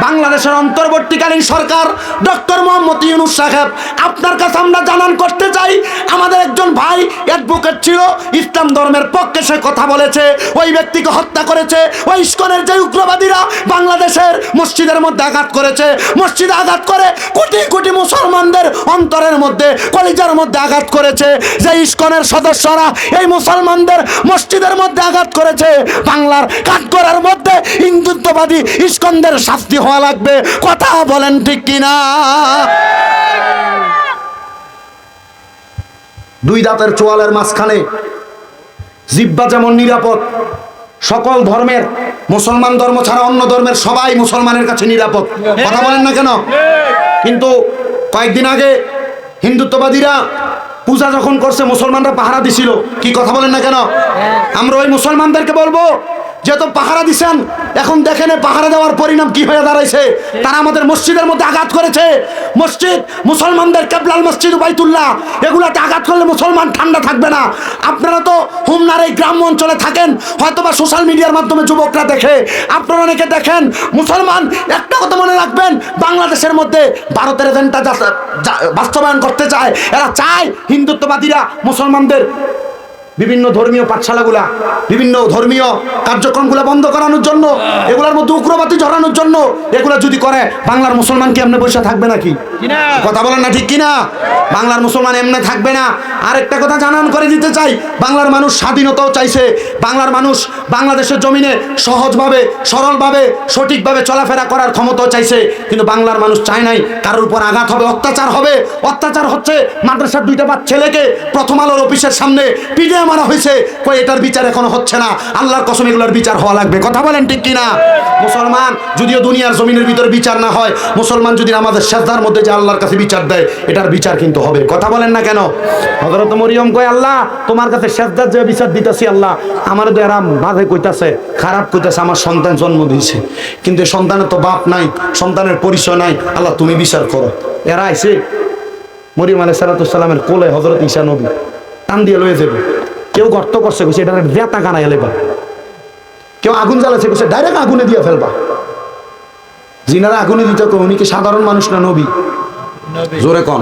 বাংলাদেশের অন্তর্বর্তীকালীন সরকার ডক্টর মোহাম্মদ ইউনূস সাহেব, আপনার কাছে আমরা জানান করতে চাই, আমাদের একজন ভাই অ্যাডভোকেট ছিল, ইসলাম ধর্মের পক্ষে সে কথা বলেছে, ওই ব্যক্তিকে হত্যা করেছে ওই ইস্কনের যে উগ্রবাদীরা। বাংলাদেশের মসজিদের মধ্যে আঘাত করেছে, মসজিদে আঘাত করে কোটি কোটি মুসলমানদের অন্তরের মধ্যে কলিজার মধ্যে আঘাত করেছে। যে ইস্কনের সদস্যরা এই মুসলমানদের মসজিদের মধ্যে আঘাত করেছে, বাংলার কাঠগড়ার মধ্যে হিন্দুত্ববাদী ইস্কনদের শাস্তি হওয়া লাগবে। কথা বলেন ঠিক কিনা? দুই দাঁতের চোয়ালের মাঝখানে জিহ্বা যেমন নিরাপদ, সকল ধর্মের, মুসলমান ধর্ম ছাড়া অন্য ধর্মের সবাই মুসলমানের কাছে নিরাপদ। কথা বলেন না কেন? কিন্তু কয়েকদিন আগে হিন্দুত্ববাদীরা পূজা যখন করছে মুসলমানরা পাহারা দিছিল। কি কথা বলেন না কেন? আমরা ওই মুসলমানদেরকে বলবো, যেহেতু পাহারা দিছেন, এখন দেখেন পাহারা দেওয়ার পরিণাম কি হয়ে দাঁড়াইছে। তারা আমাদের মসজিদের মধ্যে আঘাত করেছে। মসজিদ, মুসলমানদের কেবলাল মসজিদ বাইতুল্লাহ, এগুলাতে আঘাত করলে মুসলমান ঠান্ডা থাকবে না। আপনারা তো হুমনার এই গ্রাম্য অঞ্চলে থাকেন, হয়তোবা সোশ্যাল মিডিয়ার মাধ্যমে যুবকরা দেখে, আপনারা অনেকে দেখেন। মুসলমান একটা কথা মনে রাখবেন, বাংলাদেশের মধ্যে ভারতের এজেন্ডা বাস্তবায়ন করতে চায়। এরা চায় হিন্দুত্ববাদীরা মুসলমানদের বিভিন্ন ধর্মীয় পাঠশালাগুলা, বিভিন্ন ধর্মীয় কার্যক্রমগুলা বন্ধ করানোর জন্য, এগুলোর মধ্যে উগ্রবাদী ঝরানোর জন্য। এগুলা যদি করে বাংলার মুসলমান কি এমনি বসে থাকবে নাকি? কথা বলেন না ঠিক কিনা? বাংলার মুসলমান এমনি থাকবে না। আরেকটা কথা জানান করে দিতে চাই, বাংলার মানুষ স্বাধীনতাও চাইছে। বাংলার মানুষ বাংলাদেশের জমিনে সহজভাবে, সরলভাবে, সঠিকভাবে চলাফেরা করার ক্ষমতাও চাইছে। কিন্তু বাংলার মানুষ চায় নাই কারোর উপর আঘাত হবে, অত্যাচার হবে। অত্যাচার হচ্ছে, মাদ্রাসার দুইটা ছেলেকে প্রথম আলোর অফিসের সামনে পিঠে মারা হয়েছে, কই এটার বিচার এখনো হচ্ছে না। আল্লাহর কসম এগুলোর বিচার হওয়া লাগবে। কথা বলেন ঠিক কিনা? মুসলমান যদিও দুনিয়ার জমিনের ভিতরে বিচার না হয়, মুসলমান যদি আমাদের সেজদার মধ্যে যে আল্লাহর কাছে বিচার দেয়, এটার বিচার কিন্তু হবে। কথা বলেন না কেন? হযরত মরিয়ম কয় আল্লাহ তোমার কাছে সেজদার যে বিচার দিতেছি, আল্লাহ আমার তো এরা বাজে কইতাছে, খারাপ কইতাছে, আমার সন্তান জন্ম দিয়েছে, কিন্তু সন্তানের তো বাপ নাই, সন্তানের পরিচয় নাই, আল্লাহ তুমি বিচার করো। এরা আইছে মরিয়ম আলাইহিস সালামের কোলে হযরত ঈসা নবী টান দিয়ে লয়ে যাবে। কেউ গর্ত করছে, কইছে এটা বেতা কানায় লেবা। কেউ আগুন জ্বালাচ্ছে, কইছে ডাইরেক্ট আগুনে দিয়ে ফেলবা। জিনারা আগুনে দিতে কো, উনি কি সাধারণ মানুষ না নবী? জোরে কোন?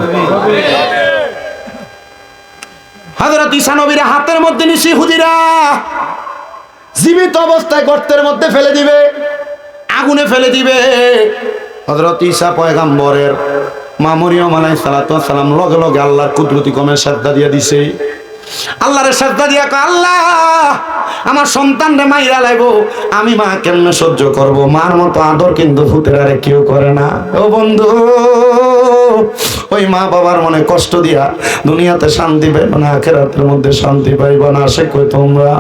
হযরত ঈসা নবীর হাতের মধ্যে নিছি হুদিরা জীবিত অবস্থায় গর্তের মধ্যে ফেলে দিবে, আগুনে ফেলে দিবে। হযরত ঈসা পয়গম্বরের মা মরিয়ম আলাইহিস সালাম লগে লগে আল্লাহর কুদরতি কমে সাজদা দিয়ে দিছে। আল্লাহরে সাজদা দিয়া কয় আল্লাহ আমার সন্তানরে মাইরা লাইবো, আমি মা কেমনে সহ্য করব? মার মতো আদর কিন্তু ভূতেরা কেউ করে না। ও বন্ধু, ওই মা বাবার মনে কষ্ট দিয়া দুনিয়াতে শান্তি পাইব না, আখিরাতের মধ্যে শান্তি পাইব না। সে কই তোমরা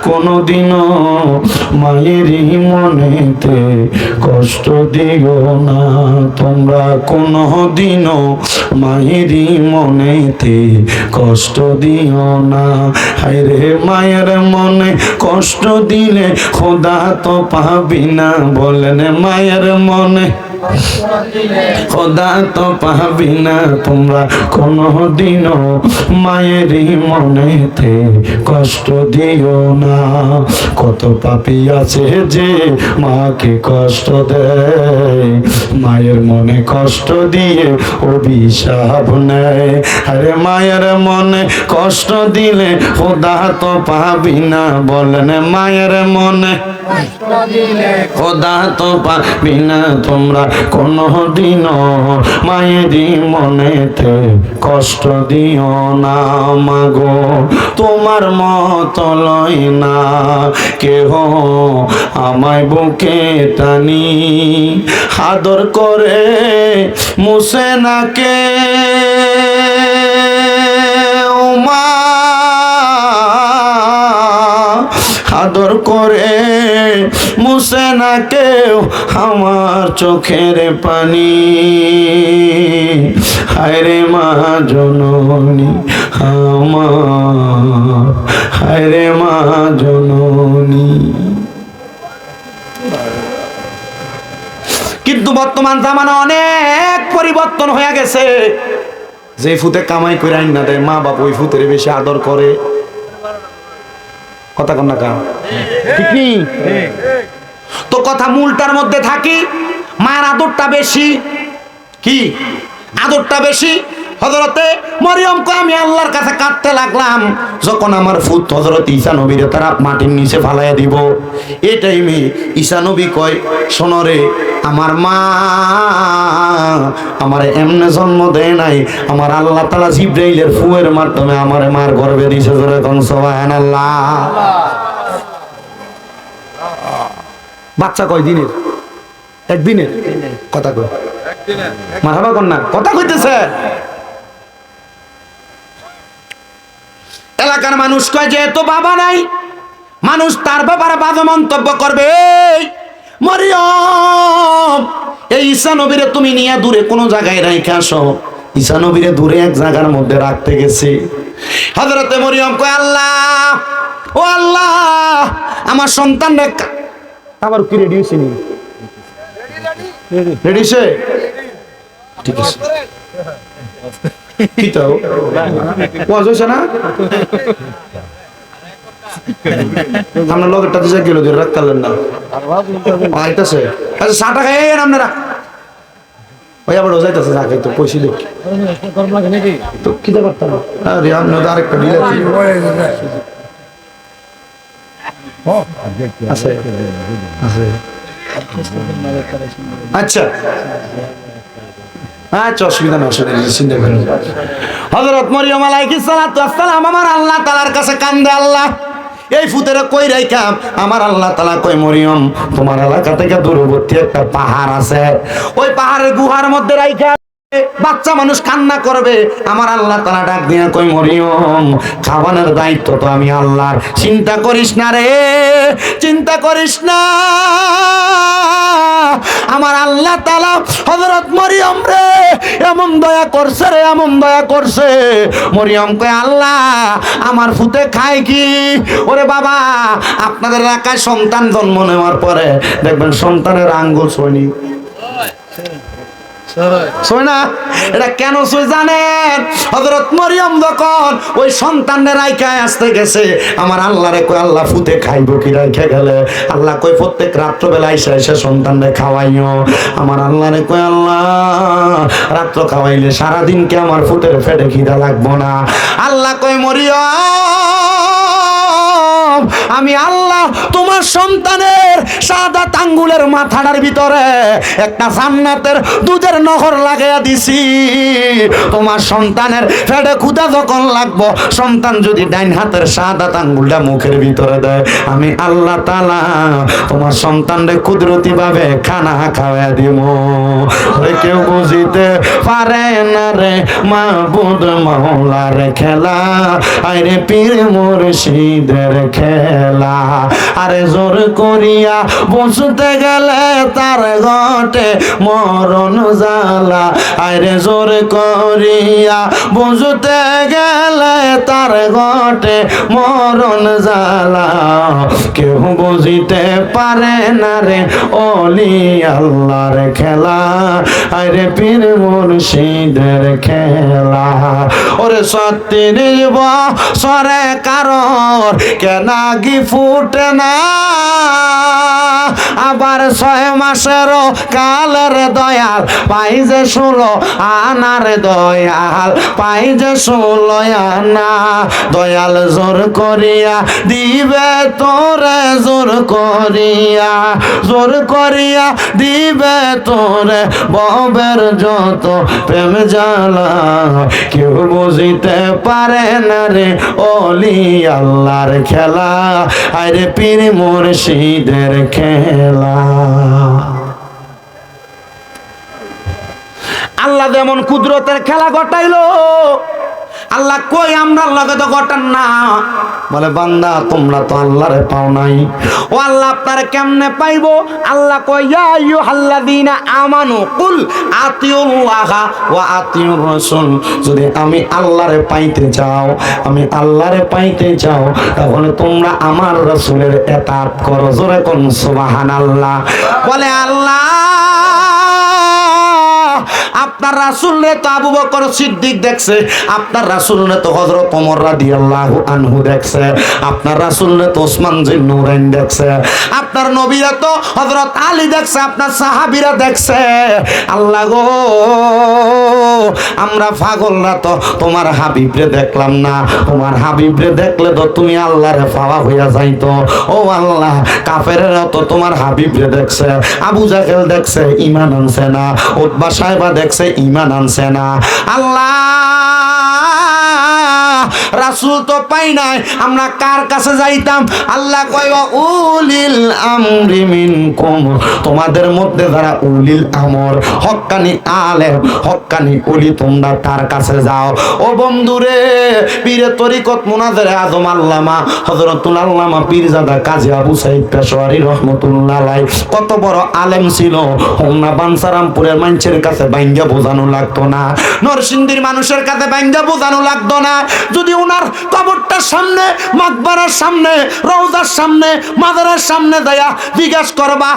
কোনোদিনও মায়েরই মনেতে কষ্ট দিও না, তোমরা কোনোদিনও মায়েরই মনেতে কষ্ট দিও না। হায়রে মায়ের মনে কষ্ট দিলে খোদা তো পাবি না, বলেন মায়ের মনে খোদা তো পাবি না। তোমরা কোনোদিনও মায়েরই মনেতে কষ্ট দিও না। কত পাপী আছে যে মাকে কষ্ট দেয়, মায়ের মনে কষ্ট দিয়ে অভিশাপ নেয়। আরে মায়ের মনে কষ্ট দিলে খোদা তো পাবি না, বলেন মায়ের মনে খোদা তো পাবি না। তোমরা কোনোদিনও মায়েরই মনেতে কষ্ট দিও না। মাগো তোমার মত লয় না কেহ আমায় বুকে টানি, আদর করে মুছে না কে মা, আদর করে মুছে না কেউ আমার চোখের পানি। হায়রে মা জননী আমার, হায়রে মা জননী। কিন্তু বর্তমান জামানা অনেক পরিবর্তন হয়ে গেছে। যে ফুতে কামাই করে আইন না দেয়, মা বাপ ওই ফুতের বেশি আদর করে। কথা কন না কা ঠিক নি? তো কথা মূলটার মধ্যে থাকি, মার আদরটা বেশি। কি আদরটা বেশি? হযরতে মরিয়মকে আমি আল্লাহর কাছে কাঁদতে লাগলাম, যখন আমার ফুত হযরত ঈসা নবীরে তারা মাটির নিচে ফালাইয়া দিব। এই টাইমে ঈসা নবী কয়, শোনো রে, আমার মা আমারে এমনে জন্ম দেয় নাই, আমার আল্লাহ তাআলা জিবরাইলের ফুয়ের মাধ্যমে আমারে মার গর্ভে দিয়েছে। জোরে কোন সুবহানাল্লাহ। বাচ্চা কয় দিনের? একদিনের? কথা কয় মারহাবা কর না, কথা কইতেছে। এলাকার মানুষ কয় যে এত বাবা নাই, মানুষ তার ব্যাপারে বাজে মন্তব্য করবে। মরিয়ম, এই ঈসা নবীরে তুমি নিয়ে দূরে কোনো জায়গায় রাইখা আসো। ঈসা নবীরে দূরে এক জায়গার মধ্যে রাখতে গেছে। হযরতে মরিয়ম কয়, আল্লাহ ও আল্লাহ, আমার সন্তান আবার কি রেডি হয়েছে নি? রেডি হয়েছে? ঠিক আছে। কি তো ওয়াজ হইছে না? আমরা লগেরটা দিছে গেল দিয়ে রাখতালেন না। আইতাছে। আচ্ছা চাটা খাইয়েন আপনারা। ওই আবার যাইতাছে চা খাইতে পয়সা দেখ। তো কি দা করতাম? আরে আমরা তো আরেকটা দিলে আছে আছে। আচ্ছা আচ্ছা, অসুবিধা না, অসুবিধা নেই। হযরত মরিয়ম আলাইহিস সালাতু ওয়াস সালাম আমার আল্লাহ তাআলার কাছে কান্দে, আল্লাহ এই ফুতের কই রাইখাম? আমার আল্লাহ তাআলা কই, মরিয়ম তোমার এলাকা থেকে দূরবর্তী একটা পাহাড় আছে, ওই পাহাড়ের গুহার মধ্যে রাইখা বাচ্চা মানুষ কান্না করবে। আমার আল্লাহ তাআলা ডাক দিয়া কই, মরিয়ম খাওয়ানোর দায়িত্ব তো আমি আল্লাহর, চিন্তা করিস না রে, চিন্তা করিস না। আমার আল্লাহ তাআলা হযরত মরিয়ম রে এমন দয়া করছে রে, এমন দয়া করছে। মরিয়ম কয়, আল্লাহ আমার ফুতে খায় কি? ওরে বাবা, আপনাদের এলাকায় সন্তান জন্ম নেওয়ার পরে দেখবেন সন্তানের আঙ্গুল ছয়নি, ছয় না? এটা কেন ছয় জানেন? হযরত মরিয়ম যখন ওই সন্তানের রাইখায় আসতে গেছে, আমার আল্লাহরে কই, আল্লাহ ফুতে খাইবো কি রাইখা গেলে? আল্লাহ কই, প্রত্যেক রাত্রবেলা এসে সন্তানরে খাওয়াইও। আমার আল্লাহরে কই, আল্লাহ রাত্র খাওয়াইলে সারাদিন কে আমার ফুতের পেটে খিদা লাগবো না? আল্লাহ কই, মরিয়ম আমি আল্লাহ তোমার তোমার সন্তানের সাদা আঙ্গুলের মাথাটার ভিতরে একটা জান্নাতের দুধের নহর লাগাইয়া দিছি। তোমার সন্তানের পেটে ক্ষুধা যখন লাগবো, সন্তান যদি ডাইন হাতের সাদা আঙ্গুলটা মুখের ভিতরে দেয়, আমি আল্লাহ তাআলা তোমার সন্তানরে কুদরতি ভাবে খানা খাওয়া দিব। কেউ বুঝিতে পারে না রে মাবুদ মাওলার খেলা, আরে পীর মুর্শিদের খেলা। আরে জোর করিয়া বুঝতে গেলে তার ঘটে মরণ জ্বালা, আরে জোর করিয়া বুঝতে গেলে তার ঘটে মরণ জ্বালা। কেউ বুঝিতে পারে না রে ওলি আল্লাহর খেলা, আরে পীর মুর্শিদের খেলা। ওরে সত্যির বছরে কারোর কেনাগি ফুটে না, আবার 6 মাসেরও কালের দয়াল পাই যে 16 আনার দয়াল পাই যে 16 আনা। দয়াল জোর করিয়া দিবে তোরে, জোর করিয়া দিবে তোরে ববের যত প্রেম জ্বালা। কেউ বুঝিতে পারে না রে ওলি আল্লাহর খেলা, আরে পীর মুর্শিদের খেলা। আল্লাহ যেমন কুদরতের খেলা ঘটাইলো, আল্লাহ কই আমরা লগে তো ঘটান না। বলে বান্দা তোমরা তো আল্লাহরে পাও নাই, ও আল্লাহ আপনারে কেমনে পাইবো? আল্লাহ কই ইয়া আইয়ুহাল্লাযীনা আমানু কুল আতিউল্লাহা ওয়া আতিউর রাসূল। যদি আমি আল্লাহরে পাইতে চাও, আমি আল্লাহরে পাইতে চাও, তাহলে তোমরা আমার রাসূলের ইতাআত করো। জোরে কোন সুবহানাল্লাহ। বলে আল্লাহ আপনার রাসূলরে তো আবু বকর সিদ্দিক দেখছে, আপনার রাসূলরে তো হযরত ওমর রাদিয়াল্লাহু আনহু দেখছে, আপনার রাসূলরে তো ওসমান জিন্নুরাইন দেখছে, আপনার নবীরা তো হযরত আলী দেখছে, আপনার সাহাবীরা দেখছে। আল্লাহ গো, আমরা পাগলরা তো তোমার হাবিবরে দেখলাম না। তোমার হাবিবরে দেখলে তো তুমি আল্লাহরে পাওয়া হইয়া যাইতো। ও আল্লাহ, কাফেররা তো তোমার হাবিবরে দেখছে, আবু জাহেল দেখছে, ঈমান আনছে না, উতবা সাহেবা দেখছে, ঈমান আনছে না। আল্লাহ রাসূল তো পাই নাই, আমরা কার কাছে যাইতাম? আল্লাহ কয় উলিল আমরি মিনকুম, তোমাদের মধ্যে যারা উলিল আমর হক্কানি আলেম হক্কানি ওলি, তোমরা তার কাছে যাও। ও বন্ধুরে, পীরে তরিকত মুনাজারে আজম আল্লামা হযরতুল আল্লামা পীরজাদা কাজী আবু সাঈদ পেশোয়ারি রাহমাতুল্লাহ আলাইহি কত বড় আলেম ছিল। হোমনা বানসারামপুরের মানুষের কাছে বাইঙ্গা বোঝানো লাগতো না, নরসিংদীর মানুষের কাছে বাইঙ্গা বোঝানো লাগতো না। যদি ওনার কবরটার সামনে, মাকবারার সামনে, রওজার সামনে, মাজারের সামনে দয়া জিজ্ঞেস করবা,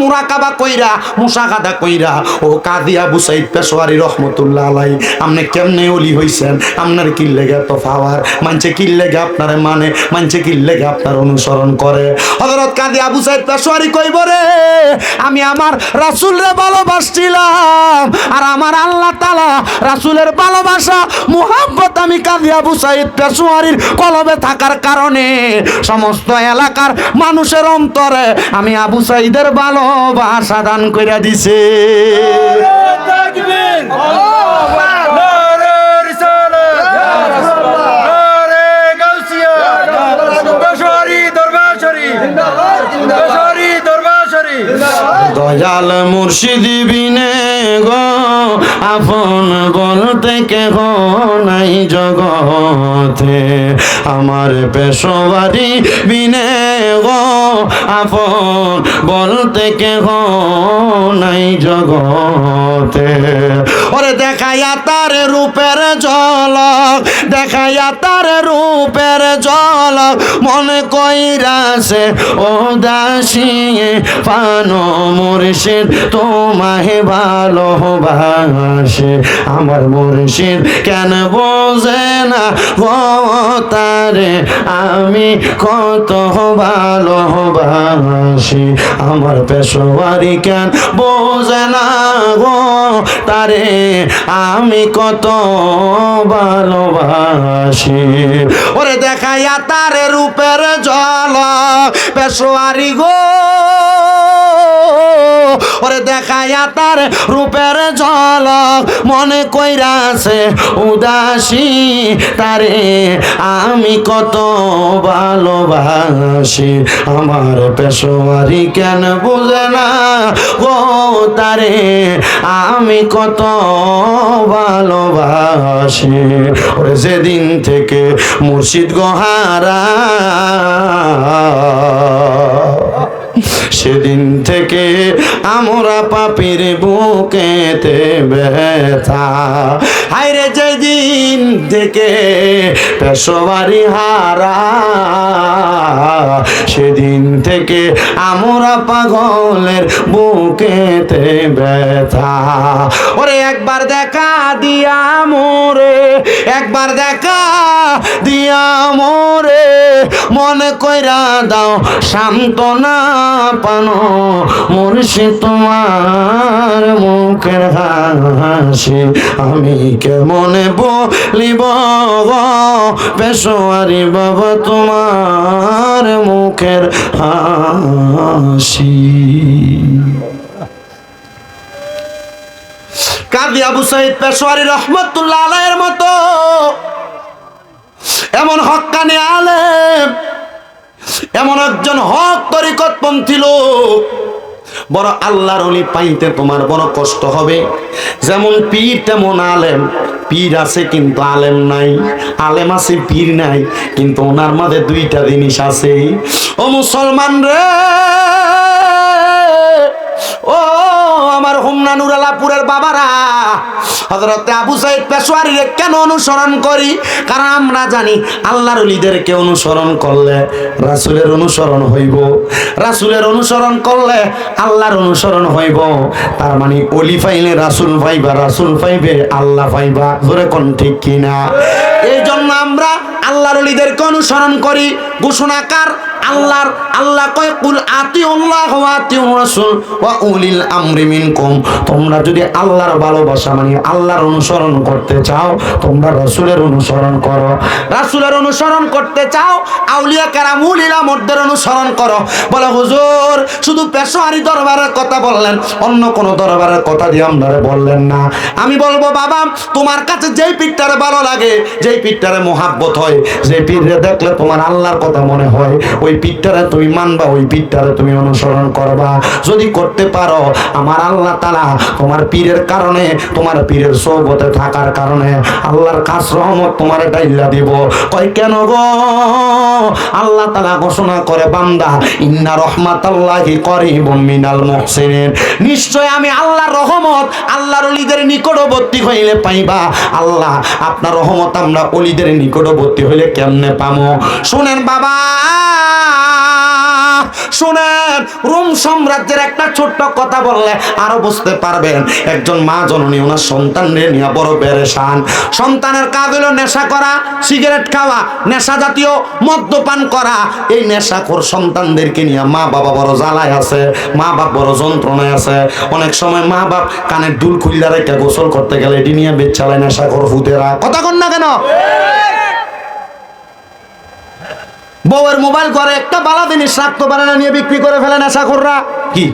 মুরাকাবা কইরা, মুশাহাদা কইরা, ও কাজী আবু সাঈদ পেশোয়ারি রাহমাতুল্লাহ আলাইহি আপনি কেমনে ওলি হইছেন? আপনার কি লেগে এত পাওয়ার? মানছে কি লেগে আপনারে মানে? মানছে কি লেগে আপনার অনুসরণ করে? হযরত কাজী আবু সাঈদ পেশোয়ারি কইব রে, আমি আমার রাসূলরে ভালোবাসছিলাম, আর আমার আল্লাহ তাআলা রাসূলের ভালোবাসা মুহাব্বত আমি কাজী আবু সাঈদ পেশোয়ারির কলবে থাকার কারণে সমস্ত এলাকার মানুষের অন্তরে আমি আবু সাঈদের ভালোবাসা দান কইরা দিছি। দয়াল মুর্শিদ বিনে গো আপন বলতে কেহ নাই জগতে, আমার পেশোয়ারি বিনে গো আপন বলতে কেহ নাই জগতে। ওরে দেখাইয়া তার রূপের ঝলক, দেখাইয়া তার রূপের ঝলক, মনে কইরাছে ও দাসী পানো মুর্শিদ তোমায় ভালোবাসে। আমার মুর্শিদ কেন বোঝে না গো তারে আমি কত ভালোবাসি। আমার পেশোয়ারি কেন বোঝে না গো তারে আমি কত কত ভালোবাসি। ওরে দেখাইয়া তার রূপের ঝলক পেশোয়ারি গো, ওরে দেখাইয়া তার রূপের ঝলক মনে কইরাছে উদাসী, তারে আমি কত ভালোবাসি। আমার পেশোয়ারি কেন বুঝে না গো, তারে আমি কত ভালোবাসি। ওরে যেদিন থেকে মুর্শিদ গোহারা, সেদিন থেকে আমরা পাপীর বুকেতে ব্যথা। হায়রে যেদিন থেকে পেশোয়ারি হারা, সেদিন থেকে আমরা পাগলের বুকেতে ব্যথা। ওরে একবার দেখা দিয়া মোরে, একবার দেখা দিয়া মোরে, মনে কইরা দাও সান্ত্বনা পানো মুর্শিদ তোমার মুখের হাসি। আমি কেমনে বলিব গো পেশোয়ারি বাবা তোমার মুখের হাসি। কাজী আবু সাইদ পেশোয়ারি রহমতুল্লাহ আলাইহির মতো এমন হক্কানি আলেম, এমন একজন হক তরিকতপন্থী লোক, বড় আল্লাহর ওলি পাইতে তোমার বড় কষ্ট হবে। যেমন পীর তেমন আলেম। পীর আছে কিন্তু আলেম নাই, আলেম আছে পীর নাই, কিন্তু ওনার মাঝে দুইটা জিনিস আছে। ও মুসলমান রে, ও আমার হোমনা নুরালাপুরের বাবারা, হযরতে আবু সাইদ পেশোয়ারিরে কেন অনুসরণ করি? কারণ আমরা জানি আল্লাহর ওলিদেরকে অনুসরণ করলে রাসূলের অনুসরণ হইব, রাসূলের অনুসরণ করলে আল্লাহর অনুসরণ হইব। তার মানে ওলি পাইলে রাসূল পাইবা, রাসূল পাইবে আল্লাহ পাইবা। জোরে কোন ঠিক কিনা? এই জন্য আমরা আল্লাহর ওলিদেরকে অনুসরণ করি। ঘোষণাকার আল্লাহর, আল্লাহ কয় কুল আতিউল্লাহ ওয়া আতিউর রাসূল ওয়া উলিল আমরি মিনকুম। তোমরা যদি আল্লাহর ভালোবাসা মানে আল্লাহর অনুসরণ করতে চাও, তোমরা রাসূলের অনুসরণ করো। রাসূলের অনুসরণ করতে চাও, আউলিয়া কেরাম উলিল আমরদের অনুসরণ করো। বলে হুজুর শুধু পেশোয়ারি দরবারের কথা বললেন, অন্য কোন দরবারের কথা দিয়ে আপনারা বললেন না। আমি বলবো বাবা, তোমার কাছে যেই পীরটারে ভালো লাগে, যেই পীরটারে মোহাব্বত হয়, যেই পীররে দেখলে তোমার আল্লাহর কথা মনে হয়, ওই পীরটারে তুমি মানবা, ওই পীরটারে তুমি অনুসরণ করবা। যদি করতে পারো, আমার আল্লাহ তাআলা তোমার পীরের কারণে, তোমার পীরের সোহবতে থাকার কারণে আল্লাহর খাস রহমত তোমার ডাইলা দিব। কয় কেন গো? আল্লাহ তাআলা ঘোষণা করে বান্দা, ইন্না রাহমাতাল্লাহি করিবুম মিনাল মুহসিনিন। নিশ্চয় আমি আল্লাহর রহমত আল্লাহর ওলিদের নিকটবর্তী হইলে পাইবা। আল্লাহ আপনার রহমত আমরা ওলিদের নিকটবর্তী হইলে কেমনে পামো? শুনেন বাবা, শুনেন, রোম সাম্রাজ্যের একটা ছোট্ট কথা বললে আরো বুঝতে পারবেন। একজন মা জননী ওনার সন্তানদের নিয়ে বড় পেরেশান। সন্তানের কাজ হলো নেশা করা, সিগারেট খাওয়া, নেশা জাতীয় মদ্যপান করা। এই নেশাখোর সন্তানদেরকে নিয়ে মা বাবা বড় জ্বালায় আছে, মা বাপ বড় যন্ত্রণায় আছে। অনেক সময় মা বাপ কানের দুল খুললা রেখে গোসল করতে গেলে এটি নিয়ে বেচ চালায় নেশাখোর ফুতেরা। কথা কন না কেন? বউয়ের মোবাইল ঘরে একটা বালা জিনিস রাখতে পারে না, নিয়ে বিক্রি করে ফেলে নেশাখোররা। কি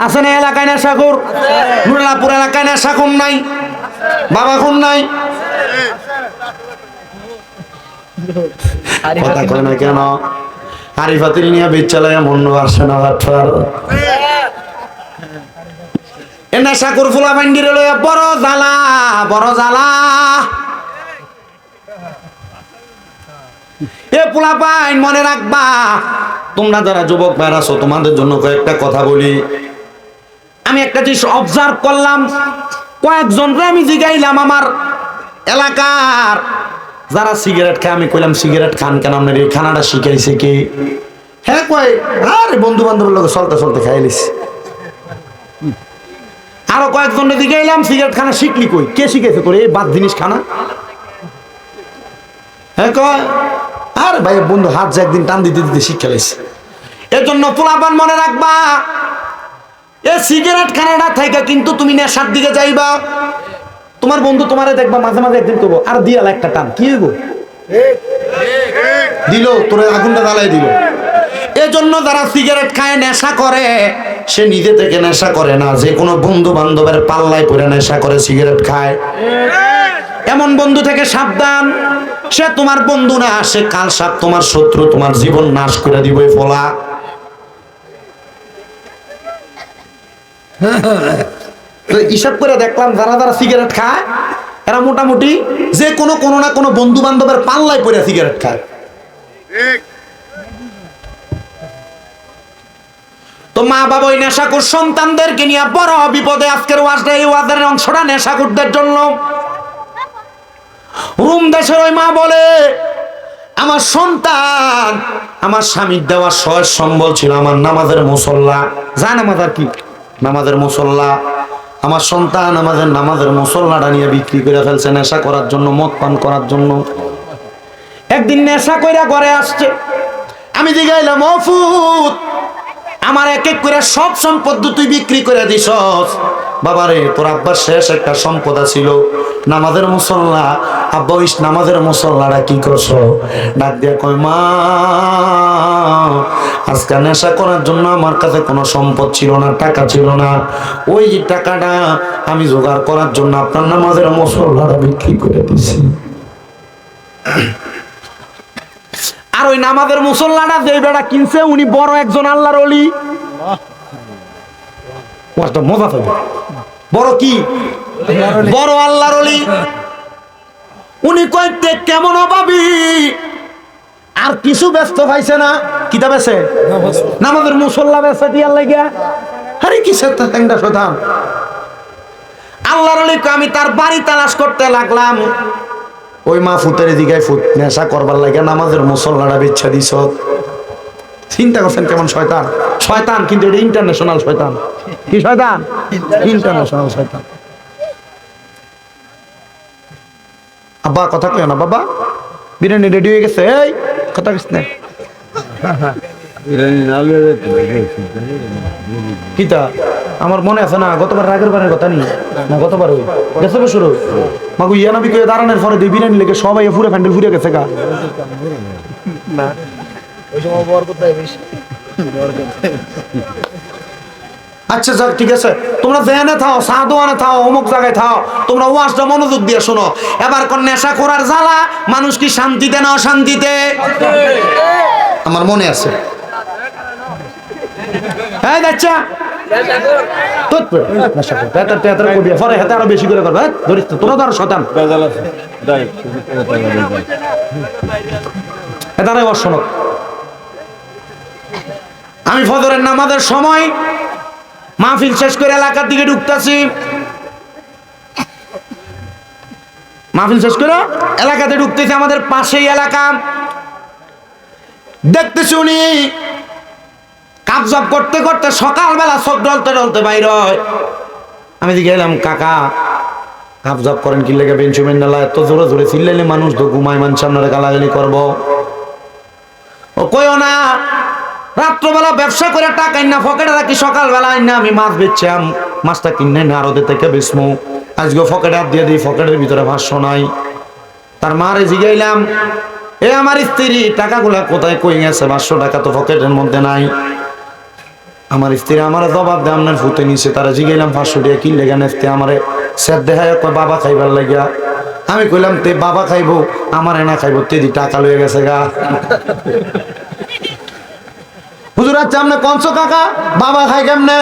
আছে না এলাকায় নেশাখোর? নুরালাপুর এলাকায় নেশাখোর নাই? বাবা খুন নাই? কথা কয় না কেন? আরিফাতিল নিয়ে বেচালায় মন আসে না। এ নেশাখোর ফুলা বান্ডিরে লইয়া বড় জ্বালা, বড় জ্বালা। এ পোলাপাইন মনে রাখবা, তোমরা যারা যুবক ভাইরা আছো তোমাদের জন্য কয়েকটা কথা বলি। আমি একটা জিনিস অবজার্ভ করলাম, কয়েকজনকে আমি জিগাইলাম আমার এলাকার যারা সিগারেট খায়। আমি কইলাম সিগারেট খান কেন, আপনার এই খানাটা শিখাইছে কে? হ্যাঁ কয়, আরে বন্ধু বান্ধবের লোক চলতে চলতে খাইলিস। আরো কয়েকজনকে জিগাইলাম সিগারেট খানা শিখলি কই, কে শিখাইছে তোর এই বাদ জিনিস খানা? হ্যাঁ কয়, আরে ভাই বন্ধু হাত যে একদিন টান দিতে দিতে শিক্ষা লাইছে। এর জন্য পোলাপান মনে রাখবা, এ সিগারেট খানাটা থেকে কিন্তু তুমি নেশার দিকে যাইবা। তোমার বন্ধু তোমারে দেখবা মাঝে মাঝে একদিন করবো আর দিয়াল একটা টান কি গো দিল তোর আগুনটা জ্বালাই দিল। এজন্য যারা সিগারেট খায় নেশা করে সে নিজে থেকে নেশা করে না, যে কোনো বন্ধু বান্ধবের পাল্লায় পড়ে নেশা করে সিগারেট খায়। এমন বন্ধু থেকে সাবধান, সে তোমার বন্ধু না, সে কাল সাপ তোমার শত্রু, তোমার জীবন নাশ করে দিবে ফলা। তো হিসাব করে দেখলাম যারা যারা সিগারেট খায় এরা মোটামুটি যে কোনো না কোনো বন্ধু বান্ধবের পাল্লায় পড়ে সিগারেট খায়। তো মা বাবা ওই নেশাখোর সন্তানদেরকে নিয়ে বড় বিপদে। আজকের ওয়াজটা এই ওয়াজের অংশটা নেশাখোরদের জন্য। রুম দেশের ওই মা বলে, আমার সন্তান আমার স্বামীর দেওয়া সয় সম্বল ছিল আমার নামাজের মুসল্লা। যা নামাজ আর কি, নামাজের মুসল্লা। আমার সন্তান আমাদের নামাজের মুসল্লাটা নিয়ে বিক্রি করে ফেলছে নেশা করার জন্য, মদ পান করার জন্য। একদিন নেশা কইরা ঘরে আসছে, আমি জিগাইলাম ও ফুত, আমার এক এক করে সব সম্পদ তুই বিক্রি করে দিছস। বাবারে তোর আব্বার শেষ একটা সম্পদ ছিল নামাজের মুসল্লা। আব্বা ওই নামাজের মুসল্লাটা কি করছো? ডাক দিয়া কয়, মা আজকে নেশা করার জন্য আমার কাছে কোনো সম্পদ ছিল না, টাকা ছিল না। ওই টাকাটা আমি জোগাড় করার জন্য আপনার নামাজের মুসল্লাটা বিক্রি করে দিছি। আর ওই নামাজের মুসল্লাটা যে বেটা কিনছে উনি বড় একজন আল্লাহর ওলি। মজা থাকবে, বড় কি? বড় আল্লাহর ওলি। উনি কইতে কেমন অভাবী, আর কিছু ব্যস্ত পাইছে না। কিতাব আছে নামাজের মুসল্লা ব্যস্ত দিয়ার লাগিয়া। আরে কিসের শতান আল্লাহর ওলি। আমি তার বাড়ি তালাশ করতে লাগলাম। ওই মা ফুতের দিকে ফুট নেশা করবার লাগে নামাজের মুসল্লাটা বিচ্ছা দিছ। চিন্তা করছেন কেমন শয়তান? শয়তান কিন্তু এটা ইন্টারন্যাশনাল শয়তান। কি শয়তান? ইন্টারন্যাশনাল শয়তান। আব্বা কথা কয় না বাবা, বিরিয়ানি রেডি হয়ে গেছে। এই কথা কইছ না কিতা? আমার মনে আছে না গতবার রাগের বারের কথা নেই না, গতবার ওই গেছে বছর মাগু ইয়ানাবি কয়ে দাঁড়ানোর পরে দুই বিরিয়ানি লেগে সবাই পুরো প্যান্ডেল ফুরে গেছে গা। আচ্ছা যাক ঠিক আছে, তোমরা জেনে থাও, সাধুয়ানে থাও, অমুক জায়গায় থাও, তোমরা ওয়াজটা মনোযোগ দিয়ে শোনো। এবার কোন নেশা করার জ্বালা মানুষ কি শান্তিতে না অশান্তিতে? আমার মনে আছে। হ্যাঁ বাচ্চা আরো বেশি করে করবে, ধরিস তোরা তো আরো শতান। আমি ফজরের নামাজের সময় মাহফিল শেষ করে এলাকার দিকে ঢুকতেছি। মাহফিল শেষ করে এলাকাতে ঢুকতেছি, আমাদের পাশেই এলাকা। দেখতেছি উনি কাবজাব করতে করতে সকালবেলা চোখ ডলতে ডলতে বাইর হয়। আমি দিকে এলাম, কাকা কাবজাব করেন কি লেগে? বেঞ্চুমেন নালা এত জোরে জোরে চিল্লাইলে মানুষ তো ঘুমায়, মানুষ আপনারা গালাগালি করবো। ও কইও না, রাত্রবেলা ব্যবসা করে টাকা না পকেটে রাখি, সকালবেলা না আমি মাছ বেচছাম, মাছটা কিনে না আরো থেকে বেচমু। আজকে পকেটে হাত দিয়ে দিই, পকেটের ভিতরে 500 নাই। তার মারে জিগাইলাম, এ আমার স্ত্রী টাকাগুলা কোথায় কই গেছে? 500 টাকা তো পকেটের মধ্যে নাই। আমার স্ত্রী আমার জবাব দেয় আপনার ফুটে নিছে। তারা জিগাইলাম 500 টাকা কি লেগে নেতে? আমার স্যার দেখায় বাবা খাইবার লাগিয়া। আমি কইলাম তে বাবা খাইবো, আমার না খাইবো, তেদি টাকা লয়ে গেছে গা। হুজুর আচ্ছা আপনি কনছো কাকা বাবা খাই কেমনে?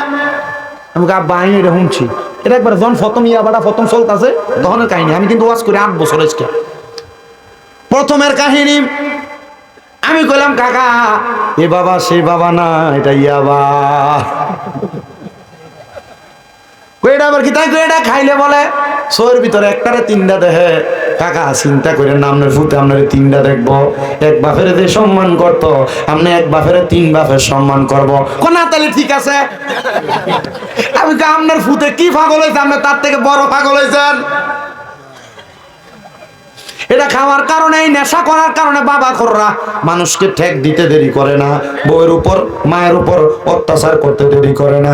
আমি আব্বা আমি এটা শুনছি, এটা একবার যখন প্রথম ইয়াবাটা প্রথম চলতেছে তখনের কাহিনী। আমি কিন্তু ওয়াজ করি 8 বছর আজকে। প্রথমের কাহিনী আমি কইলাম কাকা এ বাবা সেই বাবা না, এটা ইয়াবা। কইটা আবার কি তাই? কইটা খাইলে বলে শোয়ের ভিতরে একটারে 3টা দেখে। কাকা চিন্তা করে না, আপনার ফুটে আপনার 3টা দেখবো। এক বাপের যে সম্মান করতো, আপনি এক বাপের 3 বাপের সম্মান করবো। কোনা তাহলে ঠিক আছে। আমি আপনার ফুটে কি পাগল হয়েছে? আপনি তার থেকে বড় পাগল হয়েছেন। এটা খাওয়ার কারণে, নেশা করার কারণে বাবা খোররা মানুষকে ঠেক দিতে দেরি করে না, বউয়ের উপর মায়ের উপর অত্যাচার করতে দেরি করে না।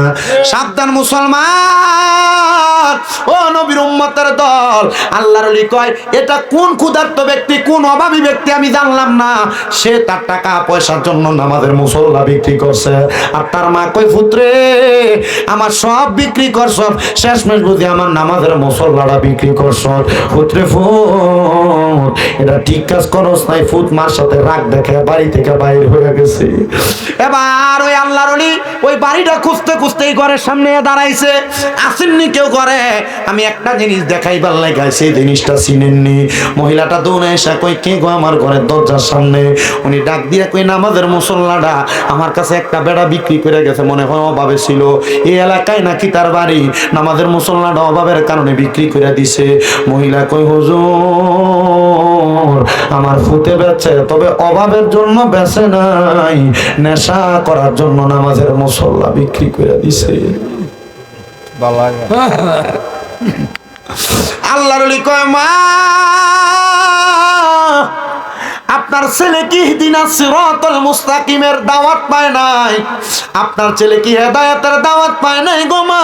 সাবধান মুসলমান, ও নবীর উম্মতের দল, আল্লাহর ওলি কয় এটা কোন ক্ষুধার্ত ব্যক্তি, কোন অভাবী ব্যক্তি আমি জানলাম না, সে তার টাকা পয়সার জন্য নামাজের মুসল্লা বিক্রি করছে। আর তার মা কই পুত্রে আমার সব বিক্রি করছ, শেষমেশ বুঝি আমার নামাজের মুসল্লাটা বিক্রি করছ। পুত্রে ফুট এটা ঠিক কাজ করস নাই। ফুট মার সাথে রাগ দেখে বাড়ি থেকে বাইরে হয়ে গেছে। এবার ওই আল্লাহর ওলি ওই বাড়িটা খুঁজতে খুঁজতে এই ঘরের সামনে দাঁড়াইছে, আসেননি কেউ করে। আমি একটা জিনিস দেখাইবার লাগাই, সেই জিনিসটা চিনেননি। মহিলাটা দৌড়ে এসে কই কে গো আমার ঘরের দরজার সামনে? উনি ডাক দিয়ে কই নামাজের মুসল্লাটা আমার কাছে একটা বেড়া বিক্রি করে গেছে, মনে হয় অভাবে ছিল, এই এলাকায় নাকি তার বাড়ি, নামাজের মুসল্লাটা অভাবের কারণে বিক্রি করে দিছে। মহিলা কই হুজুর আমার ফুতে বেচে, তবে অভাবের জন্য বেচে নাই, নেশা করার জন্য নামাজের মুসল্লা বিক্রি করে দিছে। আল্লাহর ওলি কয় মা আপনার ছেলে কি ইহদিনাস সিরাতাল মুস্তাকিমের দাওয়াত পায় নাই? আপনার ছেলে কি হেদায়েতের দাওয়াত পায় নাই গো মা?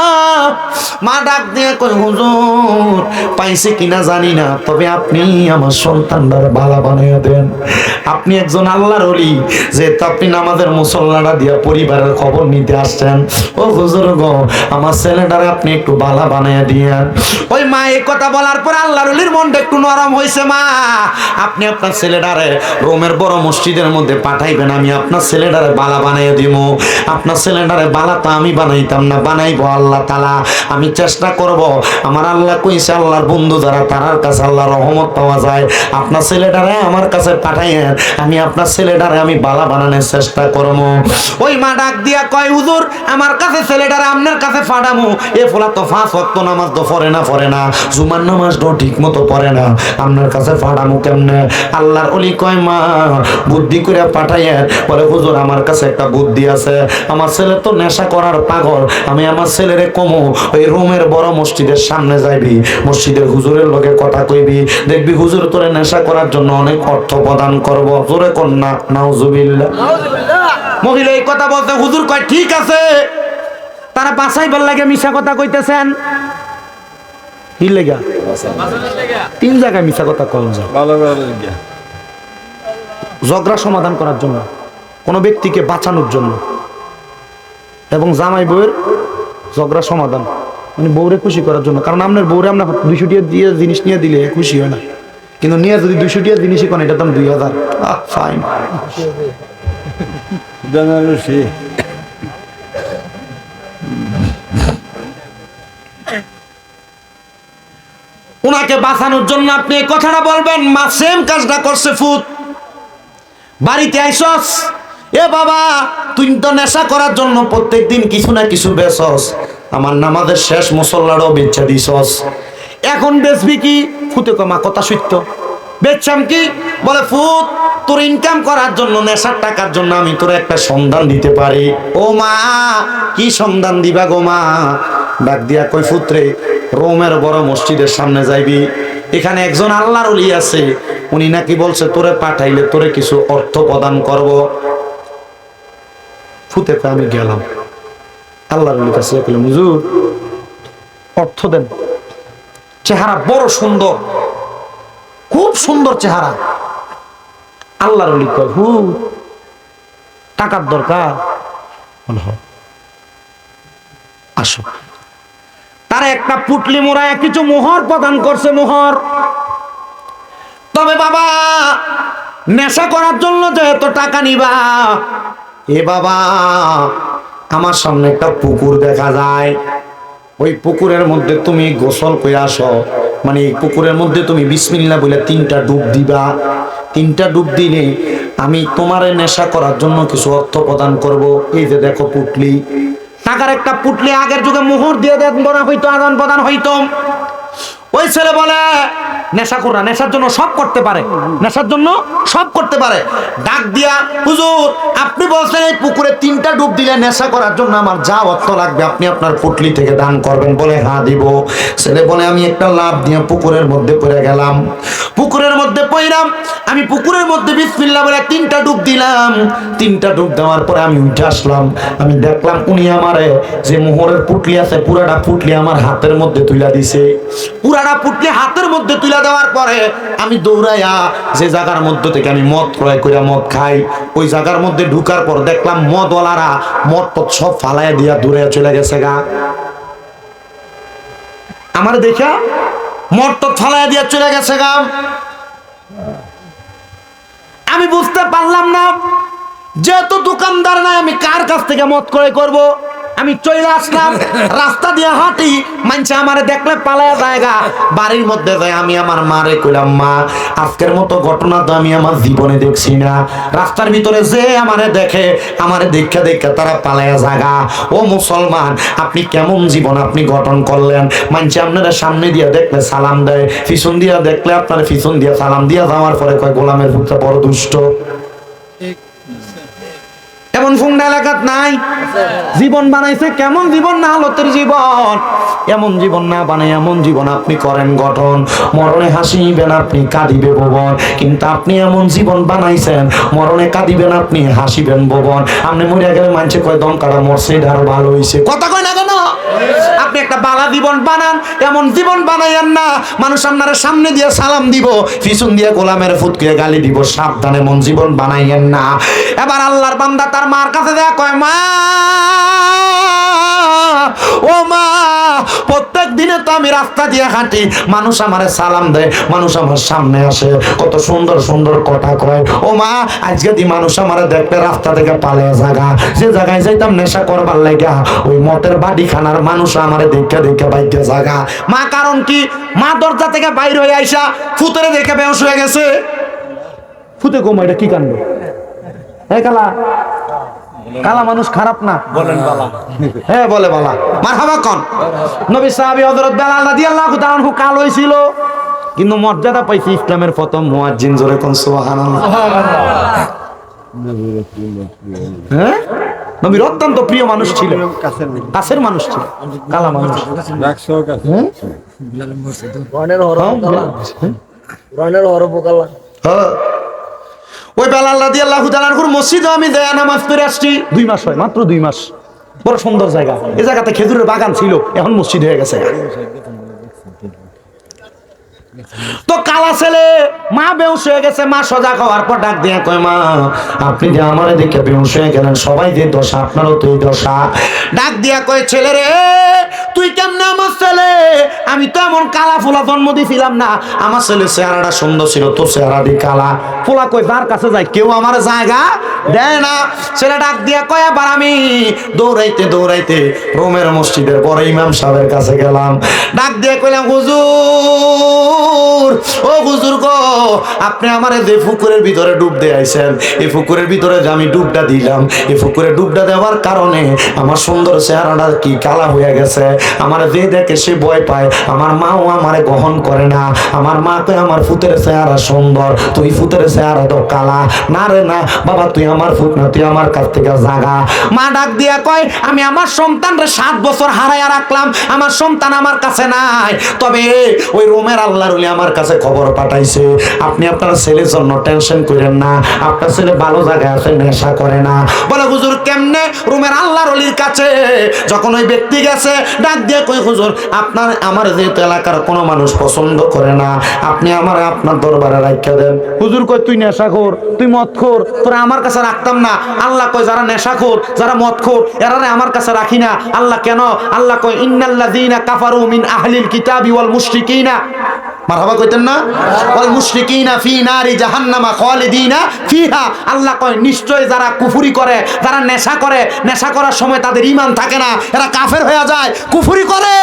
মা ডাক দিয়ে কই হুজুর পাইছে কিনা জানি না, তবে আপনি আমার সন্তানটার ভালো বানিয়ে দেন। আপনি একজন আল্লাহর ওলি, যেহেতু আপনি নামাজের মুসল্লাটা দিয়া পরিবারের খবর নিতে আসছেন, ও হুজুর গো আমার ছেলেটারে আপনি একটু ভালো বানিয়ে দিয়েন। ওই মা এই কথা বলার পর আল্লাহর ওলির মনটা একটু নরম হয়েছে। মা আপনি আপনার ছেলেটারে রোমের বড় মসজিদের মধ্যে পাঠাইবেন, আমি আপনার ছেলেটারে বালা বানাইয়া দিব। আপনার ছেলেটারে বালা তো আমি বানাইতাম না, বানাইবো আল্লাহ তাআলা। আমি চেষ্টা করব, আমার আল্লাহ কইছে আল্লাহর বন্ধু যারা তারার কাছে আল্লাহর রহমত পাওয়া যায়। আপনার ছেলেটারে আমার কাছে পাঠাইয়েন, আমি আপনার ছেলেটারে আমি বালা বানানোর চেষ্টা করব। ওই মা ডাক দিয়া কয় হুজুর আমার কাছে ছেলেটারে আপনার কাছে পাঠামু, এ ফলা তো 5 ওয়াক্ত নামাজ তো পড়ে না, জুমার নামাজটাও ঠিক মতো পড়ে না, আপনার কাছে পাঠামু কেমনে? আল্লাহর ওলি কয় মা বুদ্ধি করে পাঠাইয়ে বলে হুজুর আমার কাছে একটা বুদ্ধি আছে, আমার ছেলে তো নেশা করার পাগল, আমি আমার ছেলেরে কমো ওই রোমের বড় মসজিদের সামনে যাইবি, মসজিদের হুজুরের লগে কথা কইবি, দেখবি হুজুর তোরে নেশা করার জন্য অনেক অর্থ প্রদান করব। জোরে কর না নাউজুবিল্লাহ। মহিলা এই কথা বলতে হুজুর কয় ঠিক আছে। তারা বাঁচাইবার লাগে মিশা কথা কইতেছেন, কি লেগা 3 জায়গায় মিশা কথা কম যায়। ঝগড়া সমাধান করার জন্য, কোনো ব্যক্তিকে বাঁচানোর জন্য, এবং জামাই বউয়ের ঝগড়া সমাধান মানে বউরে খুশি করার জন্য। কারণ আপনার বউরে আমরা 200 টাকা দিয়ে জিনিস নিয়ে দিলে খুশি হয় না, কিন্তু নিয়ে যদি 200 টাকা জিনিসই কোন এটার দাম 2000, ফাইন। ওনাকে বাঁচানোর জন্য আপনি এই কথাটা বলবেন। মা সেম কাজটা করছে। ফুট বাড়িতে আইসস, এ বাবা তুই তো নেশা করার জন্য প্রত্যেকদিন কিছু না কিছু বেচস, আমার নামাজের শেষ মুসল্লাটাও বেচা দিছস, এখন বেচবি কি? ফুটে কমা কথা সত্য, বেচছাম কি? বলে ফুট তোর ইনকাম করার জন্য, নেশার টাকার জন্য আমি তোর একটা সন্ধান দিতে পারি। ও মা কি সন্ধান দিবা গো মা? ডাক দিয়া কই ফুত্রে রোমের বড় মসজিদের সামনে যাইবি, এখানে একজন আল্লাহর ওলি আছে, উনি নাকি বলছে তোরে পাঠাইলে তোরে কিছু অর্থ প্রদান করব। ফুতে আমি গেলাম আল্লাহর ওলির কাছে, কইলাম হুজুর অর্থ দেন। চেহারা বড় সুন্দর, খুব সুন্দর চেহারা। আল্লাহর ওলি কয় টাকার দরকার, আসো। তারা একটা পুটলি মোড়ায় কিছু মোহর প্রদান করছে, মোহর। তবে বাবা নেশা করার জন্য যেহেতু টাকা নিবা, এ বাবা আমার সামনে একটা পুকুর দেখা যায়, ওই পুকুরের মধ্যে তুমি গোসল করে আসো, মানে এই পুকুরের মধ্যে তুমি বিসমিল্লাহ বলে 3টা ডুব দিবা। 3টা ডুব দিলে আমি তোমারে নেশা করার জন্য কিছু অর্থ প্রদান করব। এই যে দেখো পুটলি, টাকার একটা পুটলি, আগের যুগে মোহর দিয়ে দেন বলা হইতো, আদান প্রদান হইতো। ওই ছেলে বলে নেশা করা, নেশার জন্য সব করতে পারে, নেশার জন্য সব করতে পারে। ডাক দিয়া, হুজুর আপনি বলছেন এই পুকুরে 3টা ডুব দিলে নেশা করার জন্য আমার যা অর্থ লাগবে আপনি আপনার পুটলি থেকে দান করবেন। বলে হ্যাঁ দিব। ছেলে বলে আমি একটা লাফ দিয়ে পুকুরের মধ্যে পড়ে গেলাম। পুকুরের মধ্যে পড়লাম, আমি পুকুরের মধ্যে বিসমিল্লাহ বলে 3টা ডুব দিলাম। 3টা ডুব দেওয়ার পরে আমি উঠে আসলাম। আমি দেখলাম উনি আমারে যে মোহরের পুটলি আছে পুরাটা পুটলি আমার হাতের মধ্যে তুলে দিছে। পুরাটা পুটলি হাতের মধ্যে তুলে দেওয়ার পরে আমি দৌড়াইয়া যে জায়গার মধ্যে থেকে আমি মদ ক্রয় করে মদ খাই, ওই জায়গার মধ্যে ঢুকার পর দেখলাম মদওয়ালারা মদ পদ সব ফালাইয়া দিয়া দূরে চলে গেছে গা। আমার দেখা মদ টদ ফালাইয়া দিয়া চলে গেছে গা। আমি বুঝতে পারলাম না যেহেতু দোকানদার নাই আমি কার কাছ থেকে মদ ক্রয় করব। আমি চলে আসলাম, রাস্তা দিয়ে হাঁটি, মানছে আমারে দেখলে পালায়া জায়গা। বাড়ির মধ্যে যাই আমি আমার মারে কইলাম, মা আজকের মতো ঘটনা তো আমি আমার জীবনে দেখছি না। রাস্তার ভিতরে যে আমারে দেখে, আমারে দেখা দেখা তারা পালায়া জায়গা। ও মুসলমান, আপনি কেমন জীবন আপনি গঠন করলেন? মানছে আপনারা সামনে দিয়ে দেখলে সালাম দেয়, পিছন দিয়ে দেখলে আপনার পিছন দিয়ে সালাম দিয়ে যাওয়ার পরে কয় গোলামের পুত্র বড় দুষ্ট। এমন ফুংডা এলাকাত নাই? জীবন বানাইছে কেমন জীবন, না হালতের জীবন। এমন জীবন না বানাই এমন জীবন আপনি করেন গঠন। মরণে হাসিবেন আপনি, কাঁদিবে ভুবন। কিন্তু আপনি এমন জীবন বানাইছেন মরণে কাঁদিবেন আপনি, হাসিবেন ভুবন। আপনি মরিয়া গেলে মানছে কয় দম কাটা মরছে, এটা আরো ভালো হইছে। কথা কয় না কেন? আপনি একটা বালা জীবন বানান, এমন জীবন বানাইয়েন না মানুষ আপনার সামনে দিয়ে সালাম দিব, পিছন দিয়ে গোলামের ফুটকে গালি দিব। সাবধান, এমন জীবন বানাইয়েন না। এবার আল্লাহর বান্দা তার মার কাছে দেয়া কয়, মা ও মা, প্রত্যেক দিনে তো আমি রাস্তা দিয়ে হাঁটি, মানুষ আমারে সালাম দেয়, মানুষ আমার সামনে আসে, কত সুন্দর সুন্দর কথা কয়। ও মা, আজকে দি মানুষ আমারে দেখলে রাস্তা থেকে পালিয়ে জায়গা, যে জায়গায় যাইতাম নেশা করবার লাগা ওই মতের বাড়ি খানার মানুষ আমারে দেখে দেখে বাইকে জায়গা। মা কারণ কি? মা দরজা থেকে বাইর হয়ে আইসা ফুতেরে দেখে বেহুশ হয়ে গেছে। ফুতে কম, এটা কি কাণ্ড? এই কালা, কালা মানুষ খারাপ না? বলেন বালা। হ্যাঁ বলে বালা। মারহাবা কোন? নবী সাহাবী হযরত বেলাল রাদিয়াল্লাহু তাআলা আনহু কালো ছিল, কিন্তু মর্যাদা পাইছে ইসলামের প্রথম মুয়াজ্জিন। জোরে কোন সুবহানাল্লাহ। হ্যাঁ, নবীর অত্যন্ত প্রিয় মানুষ ছিল, কাছের মানুষ ছিল, কালা মানুষ। ওই বেলাল রাদিয়াল্লাহু তাআলা আনহুর মসজিদে আমি দেয়া নামাজ পড়ে আসছি 2 মাস হয়, মাত্র 2 মাস। বড় সুন্দর জায়গা। এই জায়গাতে খেজুরের বাগান ছিল, এখন মসজিদ হয়ে গেছে। তো কালা ছেলে মা বেহুশ হয়ে গেছে। মা সজাগ হওয়ার পর ডাক দিয়ে কয়, মা আপনি যে আমারে দেখে বেহুশ হয়ে গেলেন, সবাই যে দশা আপনারও তো এই দশা। ডাক দিয়া কয়, ছেলে রে তুই কেমনে আমার ছেলে? আমি তো এমন কালা ফোলা জন্ম দিছিলাম না। আমার ছেলে চেহারাটা সুন্দর ছিল, তো চেহারা দিয়ে কালা। ফোলা কই যার কাছে যায় কেউ আমার জায়গা দেয় না। ছেলে ডাক দিয়া কয়, এবার আমি দৌড়াইতে দৌড়াইতে রোমের মসজিদের পরে ইমাম সাহেবের কাছে গেলাম। ডাক দিয়ে কইলাম, হুজুর ও হুজুর গো, আপনি আমারে যে পুকুরের ভিতরে ডুব দিয়ে আইছেন, এই পুকুরের ভিতরে যে আমি ডুবটা দিলাম, এই পুকুরে ডুবটা দেওয়ার কারণে আমার সুন্দর চেহারাটা কি কালা হয়ে গেছে। আমার যে দেখে সে ভয় পায়। আমার মাও আমারে গ্রহণ করে না। আমার মা কয় আমার ফুতের চেহারা সুন্দর, তুই ফুতের চেহারা তো কালা। না রে না বাবা, তুই আমার ফুত না, তুই আমার কাছ থেকে জাগা। মা ডাক দিয়া কয়, আমি আমার সন্তানরে 7 বছর হারাইয়া রাখলাম, আমার সন্তান আমার কাছে নাই। তবে ওই রোমের আল্লাহর ওলি আমার কাছে খবর পাঠাইছে, আপনি আপনার ছেলের জন্য টেনশন করেন না, আপনার ছেলে ভালো জায়গায় আছে, নেশা করে না। বলে হুজুর কেমনে? রোমের আল্লাহর ওলির কাছে যখন ওই ব্যক্তি গেছে, ডাক দিয়ে কই, হুজুর আপনার আমার যেহেতু এলাকার কোনো মানুষ পছন্দ করে না, আপনি আমার আপনার দরবারে রাখা দেন। হুজুর কই, তুই নেশাখোর, তুই মদখোর, তোরা আমার কাছে রাখতাম না। আল্লাহ কয়, যারা নেশাখোর, যারা মদখোর, এরারে আমার কাছে রাখি না। আল্লাহ কেন? আল্লাহ কয়, ইন্নাল্লাযীনা কাফারু মিন আহলিল কিতাবি ওয়াল মুশরিকিনা, মারহাবা কইতেন না, ওয়াল মুশরিকিনা ফি নারি জাহান্নামা খালিদিনা ফিহা। আল্লাহ কয়, নিশ্চয় যারা কুফরি করে, যারা নেশা করে, নেশা করার সময় তাদের ঈমান থাকে না, এরা কাফের হয়ে যায়, কুফরি করে।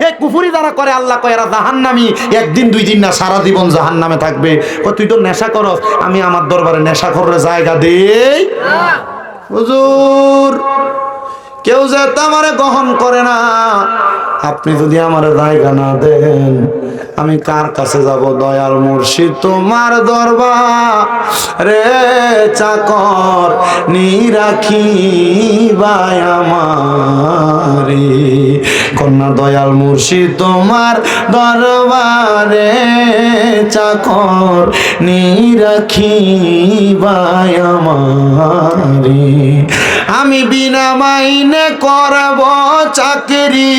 এই কুফরি যারা করে আল্লাহ কয় এরা জাহান্নামী, একদিন 2 দিন না, সারা জীবন জাহান্নামে থাকবে। কয় তুই তো নেশা করস, আমি আমার দরবারে নেশাখোরের জায়গা দেই? হুজুর কেউ যে আমারে গ্রহণ করে না, আপনি যদি আমার জায়গা না দেন আমি কার কাছে যাব দয়াল মুর্শিদ তোমার দরবার রে চাকর নিরাখি বাই আমারে কন্যা দয়াল মুর্শিদ তোমার দরবারে চাকর নিরাখি বাই আমারে আমি বিনা মাইনে করব চাকরি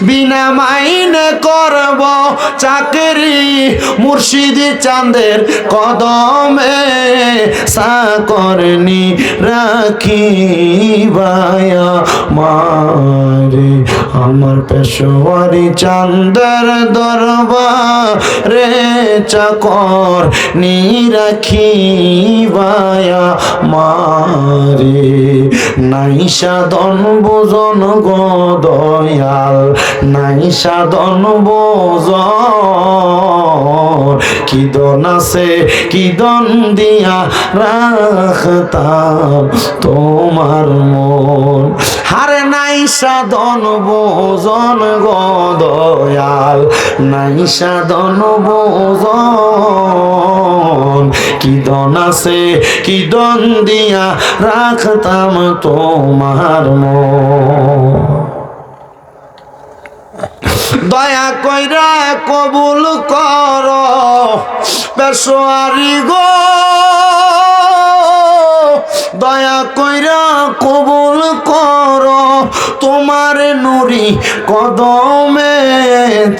বিনা মাইনে করব চাকরি মুর্শিদি চাঁদের কদমে চাকরনি রাখি বায়া মারে আমার পেশোয়ারি চাঁদের দরবারে চাকর নি রাখি বায়া মারে নাই সাধন বোজন গো দয়াল নাই সাধন বোজন কি দন আছে কি দন দিয়া রাখতাম তোমার মন হারে নাই সাধন বোজন গো দয়াল নাই সাধন বোজন কি দন আছে কি দন দিয়া রাখতাম তোমার মন দয়া কইরা কবুল কর পেশোয়ারি গো দয়া কইরা কবুল কর তোমার নুরি কদমে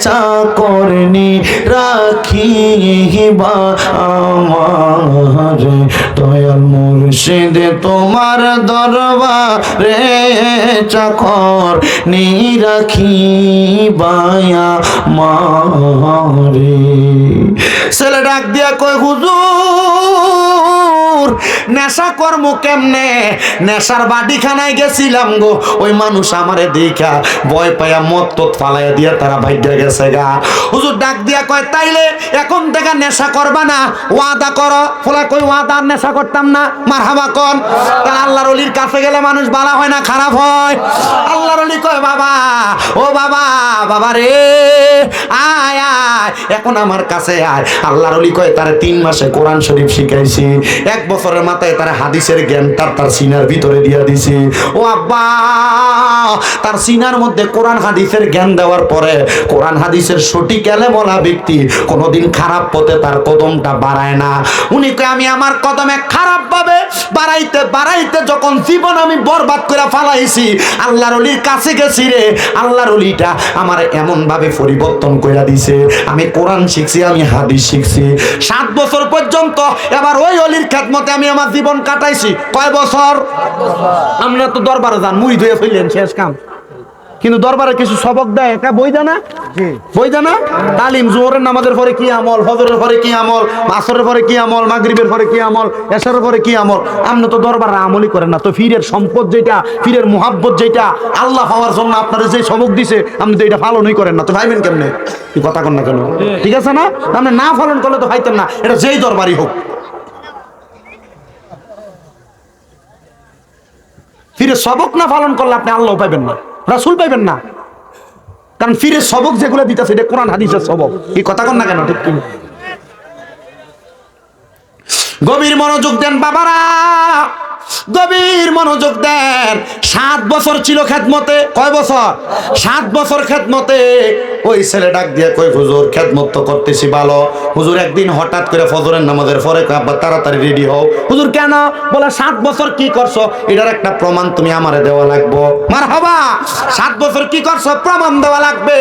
চাকরনি রাখিবা আমার দয়াল মুর্শিদ তোমার দরবারে চাকর নি রাখিবায়া মারে ছেলে ডাক দিয়া কই হুজুর নেশা কর্ম কেমনে নেশার বাড়িখানায় গেছিলাম গো ওই মানুষ আমারে দেখা ভয় পায়া মত তত ফালাইয়া দিয়া তারা ভাগ্যা গেছে গা হুজুর ডাক দিয়া কয় তাইলে এখন থেকে নেশা করবা না ওয়াদা করো ফলা কই ওয়াদা নেশা করতাম না মারহাবা কোন তার আল্লাহর ওলির কাছে গেলে মানুষ ভালো হয় না খারাপ হয় আল্লাহর ওলি কয় বাবা ও বাবা বাবা রে আয় আয় এখন আমার কাছে আয় আল্লাহর ওলি কয় তারে 3 মাসে কোরআন শরীফ শিখাইছি 1 বছরের মাথায় তার হাদিসের জ্ঞান তার সিনার ভিতরে দিয়া দিছি ও আব্বা তার সিনার মধ্যে কোরআন হাদিসের জ্ঞান দেওয়ার পরে কোরআন হাদিসের সঠিক এলেমওয়ালা ব্যক্তি কোনোদিন খারাপ পথে তার কদমটা বাড়ায় না উনি কয় আমি আমার কদমে খারাপ ভাবে বাড়াইতে বাড়াইতে যখন জীবন আমি বরবাদ করে ফালাইছি আল্লাহর ওলির কাছে গেছি রে আল্লাহর ওলিটা আমার এমন ভাবে পরিবর্তন কইরা দিছে আমি কোরআন শিখছি আমি হাদিস শিখছি 7 বছর পর্যন্ত এবার ওই ওলির খেদমতে আমি আমার জীবন কাটাইছি কয় বছর আমরা তো দরবারে যান মুই ধুয়ে ফেললেন শেষ কাম কিন্তু দরবারে কিছু সবক দেয় একা বই জানা বই জানা তালিম জোহরের নামাজের পরে কি আমল ফজরের পরে কি আমল আসরের পরে কি আমল মাগরিবের পরে কি আমল এশারের পরে কি আমল আপনি তো দরবারে আমলই করেন না তো ফিরের সম্পদ যেটা ফিরের মুহাব্বত যেটা আল্লাহ পাওয়ার জন্য আপনারা যে সবক দিছে আপনি তো এটা পালনই করেন না তো ভাইবেন কেমনে কি কথা কন না কেন ঠিক আছে না আপনি না পালন করলে তো ভাইতেন না এটা যেই দরবারই হোক ফিরে সবক না পালন করলে আপনি আল্লাহ পাইবেন না রাসূল পাইবেন না কারণ ফিরে সবক যেগুলো দিতেছে এটা কোরআন হাদিসের সবক এই কথা কন না কেন ঠিক কি গভীর মনোযোগ দেন বাবারা গভীর মনোযোগ দেন 7 বছর ছিল খেদমতে কয় বছর 7 বছর খেদমতে ওই ছেলে ডাক দিয়ে কই হুজুর খেদমত তো করতেছি ভালো হুজুর একদিন হঠাৎ করে ফজরের নামাজের পরে আব্বা তাড়াতাড়ি রেডি হও হুজুর কেন বলে 7 বছর কি করছো এটার একটা প্রমাণ তুমি আমারে দেওয়া লাগবে মারহাবা 7 বছর কি করছো প্রমাণ দেওয়া লাগবে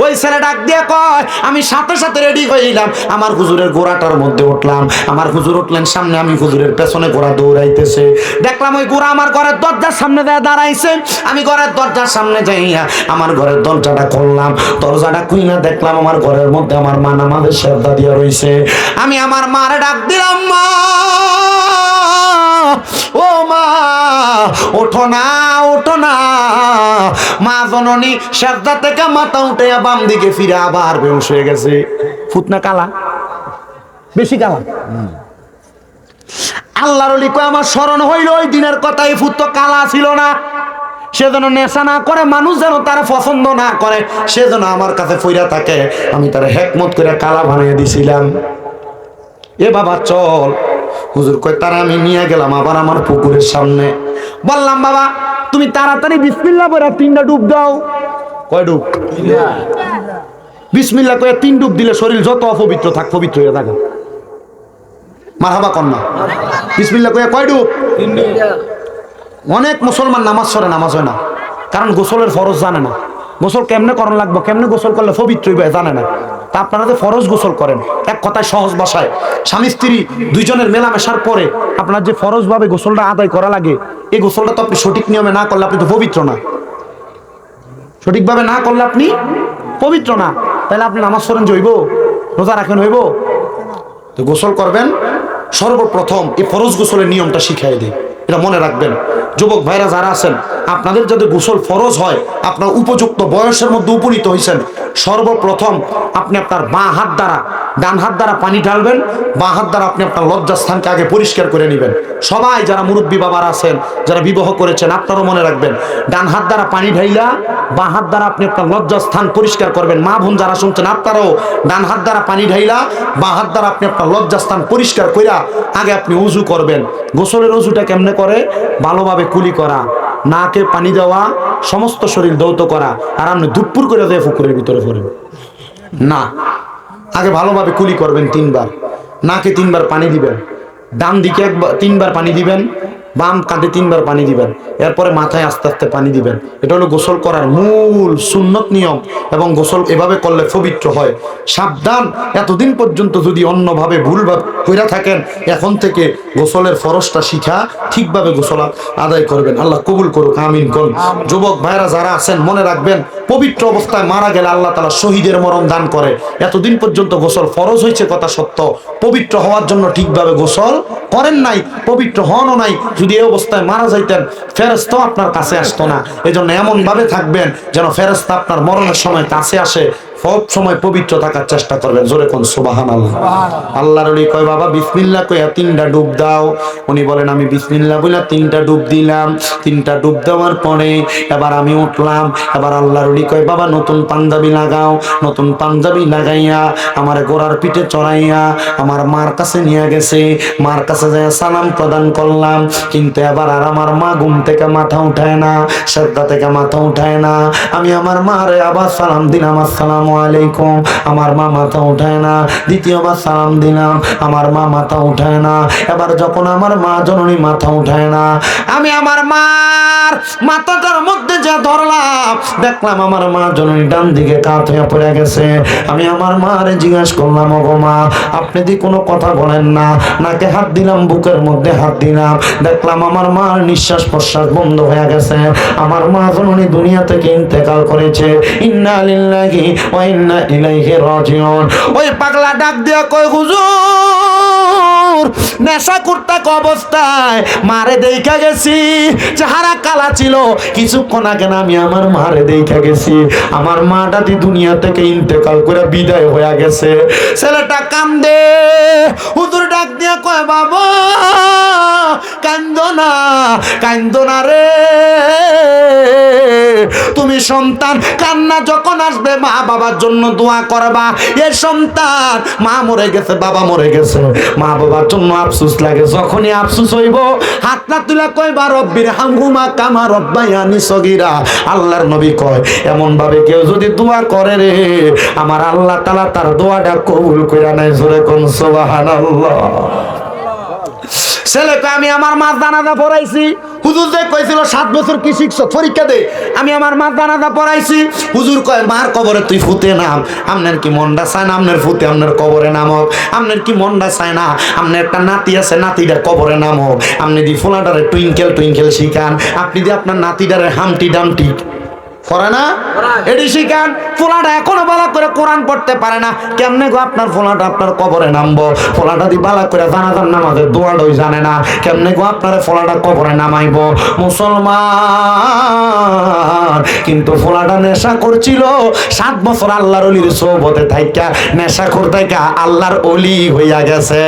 ওই ছেলে ডাক দিয়ে কয় আমি সাথে সাথে রেডি হইলাম আমার হুজুরের ঘোড়াটার মধ্যে উঠলাম আমার হুজুর উঠলেন সামনে আমি হুজুরের পেছনে ঘোড়া দৌড়াইতেছে দেখলাম ওই ঘোড়া আমার ঘরের দরজার সামনে দাঁড়াইছে আমি ঘরের দরজার সামনে যাইয়া আমার ঘরের দরজাটা খুললাম দরজাটা খুইলা দেখলাম আমার ঘরের মধ্যে আমার মা নামাজের সেজদা দিয়া রইছে আমি আমার মারে ডাক দিলাম মা ও মা ওঠো না মা জননী সেজদা থেকে মাথা উঠে বাম দিকে ফিরে আবার বেহুশ হয়ে গেছে ফুতনা কালা বেশি কালা আল্লাহর ওলি কয় আমার স্মরণ হইল ওই দিনের কথা এই ফুত তো কালা ছিল না সে যেন নেশা না করে, মানুষ যেন তারা পছন্দ না করে, সে যেন আমার কাছে ফইরা থাকে, আমি তার হেকমত করে কালা বানিয়ে দিছিলাম। এ বাবা চল। হুজুর কয় তারা আমি নিয়ে গেলাম আবার আমার পুকুরের সামনে। বললাম বাবা তুমি তাড়াতাড়ি বিসমিল্লাহ বলে 3টা ডুব দাও। কয় ডুব? বিসমিল্লাহ কয়ে 3 ডুব দিলে শরীর যত অপবিত্র থাক পবিত্র হয়ে থাকে। মারহাবা কন্যা। বিসমিল্লাহ কয়ে কয় ডুব? 3 ডুব। অনেক মুসলমান নামাজ পড়ে, নামাজ হয় না, কারণ গোসলের ফরজ জানে না। গোসল কেমনে করণ লাগবে, কেমনে গোসল করলে পবিত্র হইবে জানে না। তা আপনারা যে ফরজ গোসল করেন, এক কথায় সহজ ভাষায় স্বামী স্ত্রী দুইজনের মেলামেশার পরে আপনার যে ফরজ ভাবে গোসলটা আদায় করা লাগে, এই গোসলটা তো আপনি সঠিক নিয়মে না করলে আপনি তো পবিত্র না। সঠিকভাবে না করলে আপনি পবিত্র না, তাহলে আপনি নামাজ পড়েন যে হইব, রোজা রাখেন হইব? তো গোসল করবেন সর্বপ্রথম এই ফরজ গোসলের নিয়মটা শিখাই দিই, এটা মনে রাখবেন। যুবক ভাইরা যারা আছেন, আপনাদের যদি গোসল ফরজ হয়, আপনার উপযুক্ত বয়সের মধ্যে উপনীত হয়েছেন, সর্বপ্রথম আপনি আপনার বাঁ হাত দ্বারা, ডান হাত দ্বারা পানি ঢালবেন, বাঁ হাত দ্বারা আপনি আপনার লজ্জাস্থানকে আগে পরিষ্কার করে নেবেন। সবাই যারা মুরব্বী বাবারা আছেন, যারা বিবাহ করেছেন, আপনারাও মনে রাখবেন, ডান হাত দ্বারা পানি ঢাইলা বাঁ হাত দ্বারা আপনি আপনার লজ্জাস্থান পরিষ্কার করবেন। মা বোন যারা শুনছেন, আপনারাও ডান হাত দ্বারা পানি ঢাইলা বাঁ হাত দ্বারা আপনি আপনার লজ্জাস্থান পরিষ্কার কইরা আগে আপনি উজু করবেন। গোসলের উজুটা কেমনে করে? ভালোভাবে কুলি করা, নাকে পানি দেওয়া, সমস্ত শরীর দৌত করা, আর আপনি দুপুর করে দেয় পুকুরের ভিতরে পড়েন না। আগে ভালোভাবে কুলি করবেন 3 বার, নাকে 3 বার পানি দিবেন, ডান দিকে 3 বার পানি দিবেন, বাম কাঁধে 3 বার পানি দিবেন, এরপরে মাথায় আস্তে আস্তে পানি দিবেন। এটা হলো গোসল করার মূল সুন্নত নিয়ম, এবং গোসল এভাবে করলে পবিত্র হয়। সাবধান, এতদিন পর্যন্ত যদি অন্যভাবে ভুলভাবে কইরা থাকেন, এখন থেকে গোসলের ফরজটা শিখা ঠিকভাবে গোসল আদায় করবেন। আল্লাহ কবুল করুক, আমিন করুন। যুবক ভাইরা যারা আছেন, মনে রাখবেন, পবিত্র অবস্থায় মারা গেলে আল্লাহ তাআলা শহীদের মরণ দান করে। এতদিন পর্যন্ত গোসল ফরজ হয়েছে কথা সত্য, পবিত্র হওয়ার জন্য ঠিকভাবে গোসল করেন নাই, পবিত্র হনও নাই, যদি এই অবস্থায় মারা যাইতেন, ফেরেশতা আপনার কাছে আসতো না। এজন্য এমন ভাবে থাকবেন যেন ফেরেশতা আপনার মরণের সময় কাছে আসে। সব সময় পবিত্র থাকার চেষ্টা করবেন। জোরে কোন সুবহানাল্লাহ। আল্লাহর ওলি কয় বাবা বিসমিল্লাহ কইয়া 3টা ডুব দাও। উনি বলেন আমি বিসমিল্লাহ বলে 3টা ডুব দিলাম। 3টা ডুব দেওয়ার পরে এবার আমি উঠলাম। এবার আল্লাহর ওলি কয় বাবা নতুন পাঞ্জাবি লাগাও। নতুন পাঞ্জাবি লাগাইয়া আমার গোড়ার পিঠে চড়াইয়া আমার মার কাছে নিয়ে গেছে। মার কাছে যায় সালাম প্রদান করলাম, কিন্তু এবার আর আমার মা ঘুম থেকে মাথা উঠায় না, সেজদা থেকে মাথা উঠায় না। আমি আমার মারে আবার সালাম দিলাম, আসসালামু আলাইকুম। আমার মা মাথা উঠায় না। দ্বিতীয়বার সালাম দিলাম, আমার মা মাথা উঠায় না। এবার যখন আমার মা জননী মাথা উঠায় না, আমি আমার মার মাথাটার মধ্যে যা ধরলাম, দেখলাম আমার মা জননী ডান দিকে কাত হয়ে পড়ে গেছে। আমি আমার মারে জিজ্ঞাসা করলাম, ওগো মা, আপনি দি কোনো কথা বলেন না? নাকে হাত দিলাম, বুকের মধ্যে হাত দিলাম, দেখলাম আমার মার নিঃশ্বাস প্রশ্বাস বন্ধ হয়ে গেছে। আমার মা জননী দুনিয়া থেকে ইন্তেকাল করেছে। ইন্না লিল্লাহি ওয়া ইন্না ইলাইহি রাজিউন। ওই পাগলা ডাক দিয়া কয়, হুজুর নেশা করতে অবস্থায় মারে দেখা গেছি, চেহারা কালা ছিল, কিছুক্ষণ আগে না আমি আমার মারে দেখা গেছি। আমার মাটা দি দুনিয়া থেকে ইন্তেকাল করে বিদায় হয়ে গেছে। ছেলেটা কান্দে। হুজুর ডাক দিয়া কয়, বাবা কান্দো না, কান্দো না রে। তুমি সন্তান, কান্না যখন আসবে মা বাবার জন্য দোয়া করবা। এ সন্তান, মা মরে গেছে, বাবা মরে গেছে, মা বাবার জন্য আফসোস লাগে। যখনই আফসোস হইব, হাতটা তুলে কইবা রব্বির হামহুমা কামা রব্বায়ানি সগীরা। আল্লাহর নবী কয়, এমন ভাবে কেউ যদি দোয়া করে রে, আমার আল্লাহ তাআলা তার দোয়াটা কবুল কইরা নেয়। জোরে কোন সুবহানাল্লাহ। ছেলেকে আমি আমার মার জানাজা পড়াইছি। হুজুর যে কইছিল 7 বছর কি শিখছ, পরীক্ষা দে। আমি আমার মার জানাজা পড়াইছি। হুজুর কয়, মার কবরে তুই ফুতে নাম। আপনার কি মনটা চায় না আপনার ফুতে আপনার কবরে নামক? আপনার কি মনটা চায় না আপনার একটা নাতি আছে, নাতিটার কবরে নামক? আপনি দি ফুলাটারে টুইঙ্কেল টুইঙ্কেল শিখান, আপনি দি আপনার নাতিটারে হামটি ডামটি পড়ে না? এটি শিখান। ফোলাটা এখনো বালা করে কোরআন পড়তে পারে না, কেমনে গো আপনার ফোলাটা আপনার কবরে নামবো? ফোলাটা দি বালা করে জানাজার নামাজের দোয়াটাই জানে না, কেমনে গো আপনার ফোলাটা কবরে নামাইব? মুসলমান কিন্তু ফোলাটা নেশা করছিল 7 বছর আল্লাহর অলির সোহবতে থাইকা, নেশা করতাইকা আল্লাহর অলি হইয়া গেছে।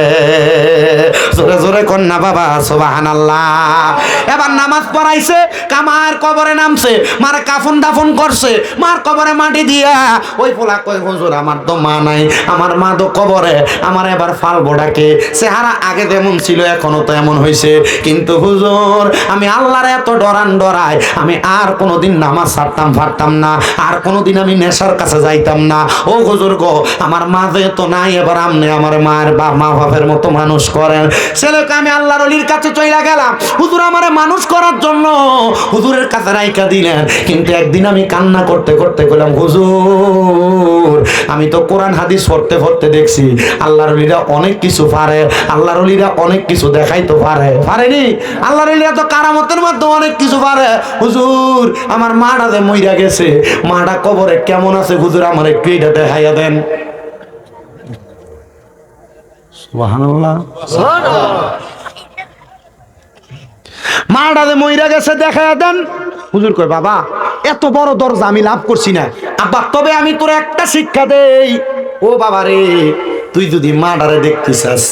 জোরে জোরে কন্যা বাবা সুবহানাল্লাহ। এবার নামাজ পড়াইছে, কামার কবরে নামছে, মার কাফন দাফন করছে, মার কবরে মাটি দিয়া ওই ফোলা কয় হুজুর আমার তো মা নাই, আমার মা তো কবরে, আমার এবার ফালবো ডাকে। চেহারা আগে যেমন ছিল এখনো তো এমন হয়েছে, কিন্তু হুজুর আমি আল্লাহর এত ডরাই আমি আর কোনোদিন নামাজ ছাড়তাম পারতাম না, আর কোনোদিন আমি নেশার কাছে যাইতাম না। ও হুজুর গো, আমার মা যেহেতু নাই, এবার আপনি আমার মায়ের মা বাপের মতো মানুষ করেন। ছেলেকে আমি আল্লাহর অলির কাছে চইলা গেলাম, হুজুর আমারে মানুষ করার জন্য হুজুরের কাছে রাইখা দিলেন। কিন্তু একদিন আমি কান্না করতে করতে কইলাম, হুজুর আমি তো কোরআন হাদিস পড়তে পড়তে দেখছি আল্লাহর অলিরা অনেক কিছু পারে, আল্লাহর অলিরা অনেক কিছু দেখাইতে পারেনি? আল্লাহর অলিরা তো কারামতের মাধ্যমে অনেক কিছু পারে। হুজুর আমার মাটা যে মইরা গেছে, মাটা কবরে কেমন আছে হুজুর আমার একটু এটা দেখাইয়া দেন। সুবহানাল্লাহ। মাটা যে মইরা গেছে দেখাইয়া দেন। হুজুর কয় বাবা এত বড় দরজা আমি লাভ করছি না আব্বা, তবে আমি তোর একটা শিক্ষা দেই। ও বাবা রে, তুই যদি মাডারে দেখতে চাস,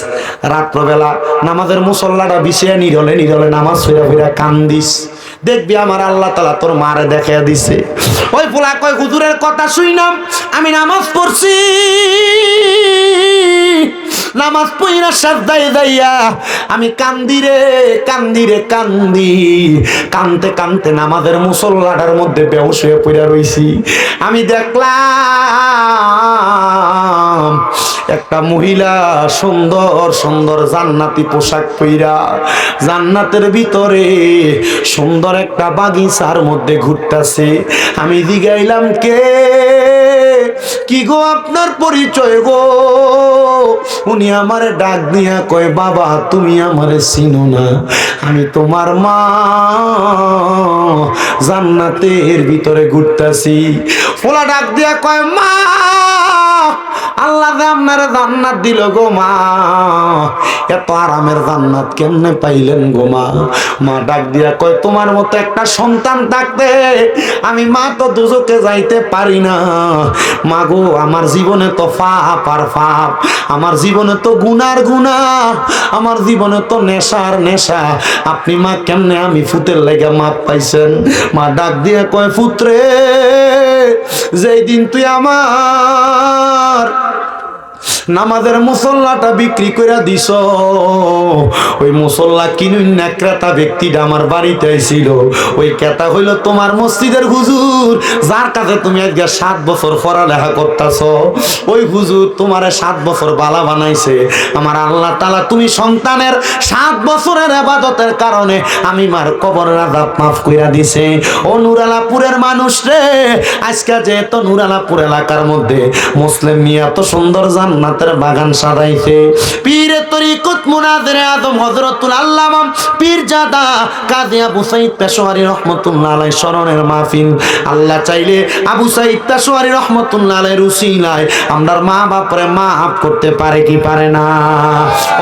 রাত্রবেলা নামাজের মুসল্লাটা বিছিয়ে নিরলে নিরলে নামাজ ফিরা ফিরা কান্দিস, দেখবি আমার আল্লাহ তাআলা তোর মারে দেখাইয়া দিছে। ওই পোলা কয় হুজুরের কথা শুইনাম, আমি নামাজ পড়ছি, নামাজ পইরা সাজদায় যাইয়া আমি কান্দি রে কান্দি রে কান্দি, কানতে কানতে নামাজের মুসল্লাটার মধ্যে বেহুশ হয়ে পড়ে রইছি। আমি দেখলাম একটা মহিলা সুন্দর সুন্দর জান্নাতি পোশাক পইরা জান্নাতের ভিতরে সুন্দর একটা বাগিচার মধ্যে ঘুরতাছে। আমি জিগাইলাম কে, কি গো আপনার পরিচয় গো? উনি আমারে ডাক দিয়া কয় বাবা তুমি আমারে চিনো না, আমি তোমার মা, জান্নাতের ভিতরে ঘুরতাছি। ফোলা ডাক দিয়া কয় মা, আল্লাহ আপনার জান্নাত দিল গো মা, এত আরামের জান্নাত কেমনে পাইলেন গো মা? মা ডাক দিয়া কয় তোমার মতো একটা সন্তান থাকতে আমি মা তো দুজকে যাইতে পারি না। মা গো আমার জীবনে তো পাপ আর পাপ, আমার জীবনে তো গুনার গুনাহ, আমার জীবনে তো নেশার নেশা, আপনি মা কেমনে আমি ফুতের লেগে মাপ পাইছেন? মা ডাক দিয়া কয় পুত্রে, যেই দিন তুই আমার নামাজের মুসল্লাটা বিক্রি করে দিস, ওই মুসল্লা কিনুন না ক্রেতা ব্যক্তিটা আমার বাড়িতে আইছিল, ওই ক্রেতা হইল তোমার মসজিদের হুজুর, যার কাছে তুমি আজকে 7 বছর পড়ালেখা করতেছ। ওই হুজুর তোমারে 7 বছর বালা বানাইছে। আমার আল্লাহ তাআলা তুমি সন্তানের 7 বছরের ইবাদতের কারণে আমি মার কবরের আযাব মাফ কইরা দিছে। ও নুরালাপুরের মানুষ রে, আজকে যেহেতু নুরালাপুর এলাকার মধ্যে মুসলিম মিয়া তো সুন্দর জান্নাত বাগান সাজাইছে, পীরে তরিকত মুনাজিরে আজম হযরতুল আল্লামা পীরজাদা কাজী আবু সাঈদ পেশোয়ারী রাহমাতুল্লাহ আলাইহি স্মরণের মাহফিল। আল্লাহ চাইলে আবু সাঈদ পেশোয়ারী রাহমাতুল্লাহ আলাইহির উসিলায় আমরার মা বাপরে মাফ করতে পারে কি পারে না?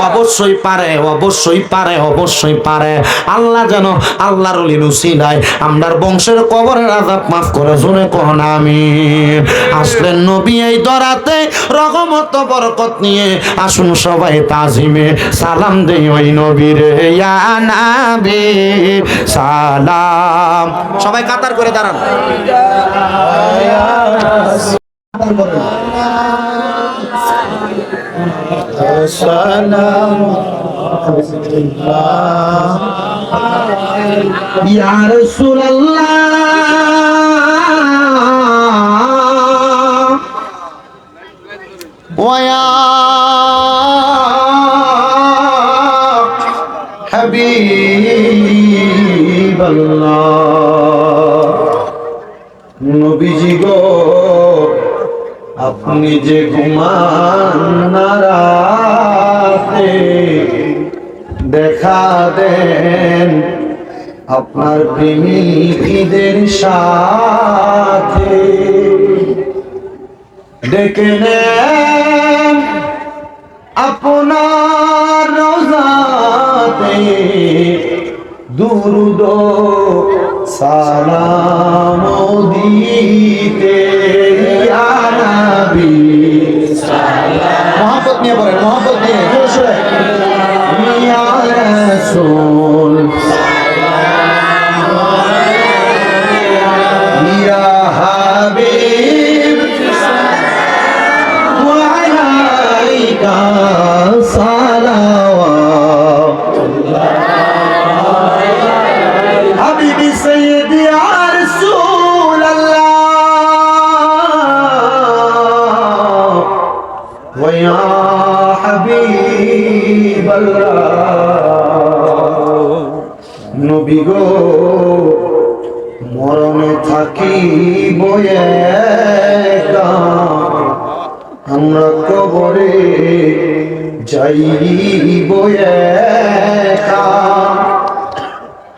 অবশ্যই পারে, অবশ্যই পারে, অবশ্যই পারে। আল্লাহ যেন আল্লাহর ওলির উসিলায় আমরার বংশের কবরের আযাব মাফ করে, শুনে কোন আমিন। আসলেন নবী এই দরাতে রহমত বরকত নিয়ে, আসুন সবাই তাজিমে সালাম দেই ওই নবীরে, ইয়া নবী সালাম। সবাই কাতার করে দাঁড়ান। ইয়া রাসূলুল্লাহ ওয়া হাবিবাল্লাহ, নবীজি গো আপনি যে ঘুমান না রাতে দেখা দেন, আপনার প্রেমিকদের সাথে ডেকে নেন আপনার রোজাতে দুরুদ সালাম দিতে ইয়া নবী মোহাম্মত নিয়ে বলেন, মোহাম্মত নিয়ে জোরে ইয়া রাসূল ইয়া হাবিব ওয়া আলাইকা সালাওয়াতুল্লাহ হাবিবি সাইয়্যিদি ইয়া রাসূলাল্লাহ ওয়া ইয়া হাবিবাল্লাহ নবী গো মরণে থাকি বয়ে আমরা কবরে যাই বয়ে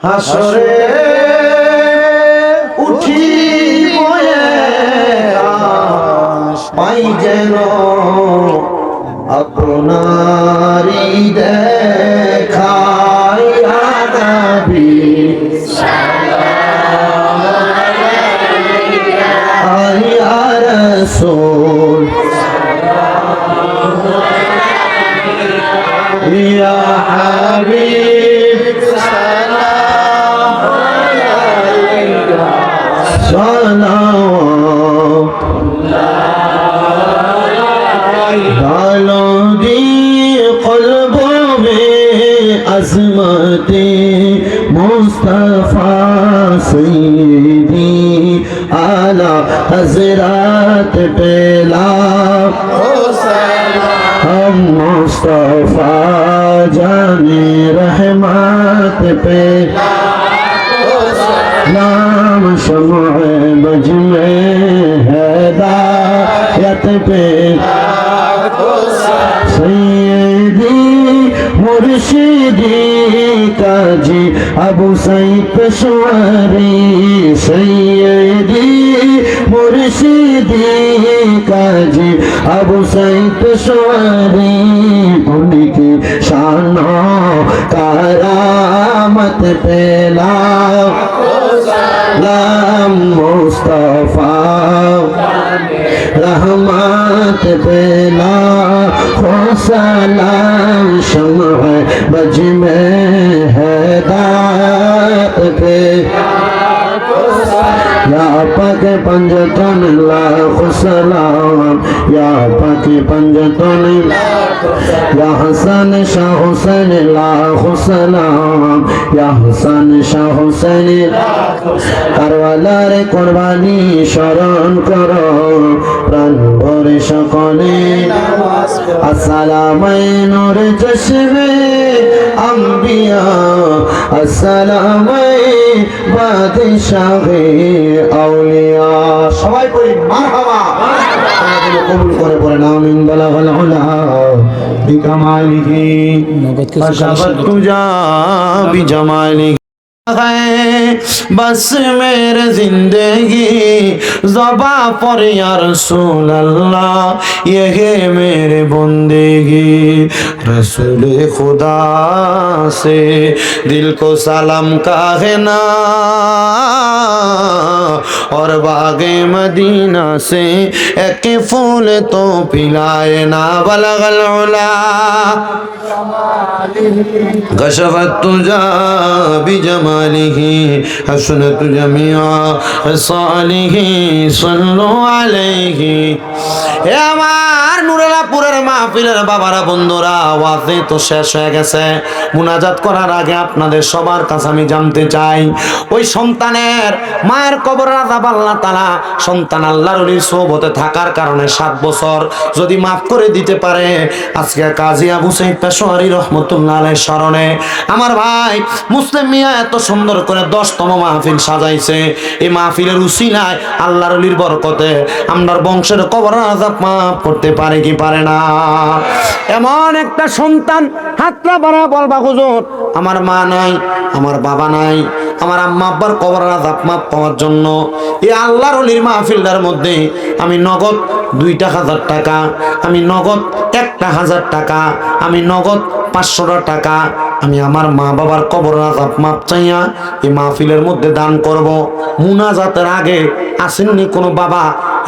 হাসরে উঠি বয়ে পাই যেন আপনারি দেখা ইয়া নবী ইয়া রাসূল ইয়া হাবিব সালাম আলাইকা डालो दी क़ल्बों में अज़मते मुस्तफ़ा सैयदी आला हज़रत पेला हम मुस्तफ़ा जाने रहमत पे नाम शम्अ बज में हिदायत पे सैयदी मुर्शिदी काजी अबू सईद पेशवारी सैयदी मुर्शिदी काजी अबू सईद पेशवारी उनकी शानो करामत पेला लाम मुस्तफा रहमत पेला खो सलाम शम्अ बज में हिदायत पे या पाक पंजतन लाख सलाम या पाक पंजतन या हसन शाह हुसैन लाख सलाम या हसन शाह हुसैन करवालार कुर्बानी शरण करो प्राण भरे सकले अस्सलामु नूर चश्मे अंबिया अस्सलामु बादशाहे আউলিয়া সবাই পড়ি মারহাবা কবুল করে পড়েন আমিন বালাগাল উলা বিকামালিহি আশাবাত তুজা বিজামালিহি बस मेरे जिंदगी ज़बा पर या रसूल अल्लाह ये है मेरे बंदेगी रसूल खुदा से दिल को सलाम कहना और बागे मदीना से एक फूल तो पिलाए ना बलगल उला कशफत तुजा बिजमालिही हसनत जमिया सालिही सल्लु अलैहि হে আমার নুরালাপুরের মাহফিলের বাবারা বন্ধুরা ওয়াজে তো শেষ হয়ে গেছে মুনাজাত করার আগে আপনাদের সবার কাছে আমি জানতে চাই ওই সন্তানের মায়ের কবর আযাব আল্লাহ তাআলা সন্তান আল্লাহর ওলির সোহবতে থাকার কারণে 7 বছর যদি maaf করে দিতে পারে আজকে কাজী আবু সাঈদ পেশোয়ারী রহমাতুল্লাহ আলাইহির স্মরণে আমার ভাই মুসলিম মিয়া এত সুন্দর করে 10তম মাহফিল সাজাইছে এই মাহফিলের উসিলায় আল্লাহর ওলির বরকতে আমরার বংশের কবর আযাব maaf করতে পারি পারে কি পারে না? এমন একটা সন্তান হাতটা বাড়া বলবা হুজুর আমার মা নাই, আমার বাবা নাই, আমার আম্মা আব্বার কবরের আযাব মাপ পাওয়ার জন্য এই আল্লাহর ওলির মাহফিলটার মধ্যে আমি নগদ 2,000 টাকা, আমি নগদ 1,000 টাকা, আমি নগদ 500 টাকা আমি আমার মা বাবার কবরের আযাব মাপ চাইয়া এই মাহফিলের মধ্যে দান করব। মুনাজাতের আগে আসেননি কোনো বাবা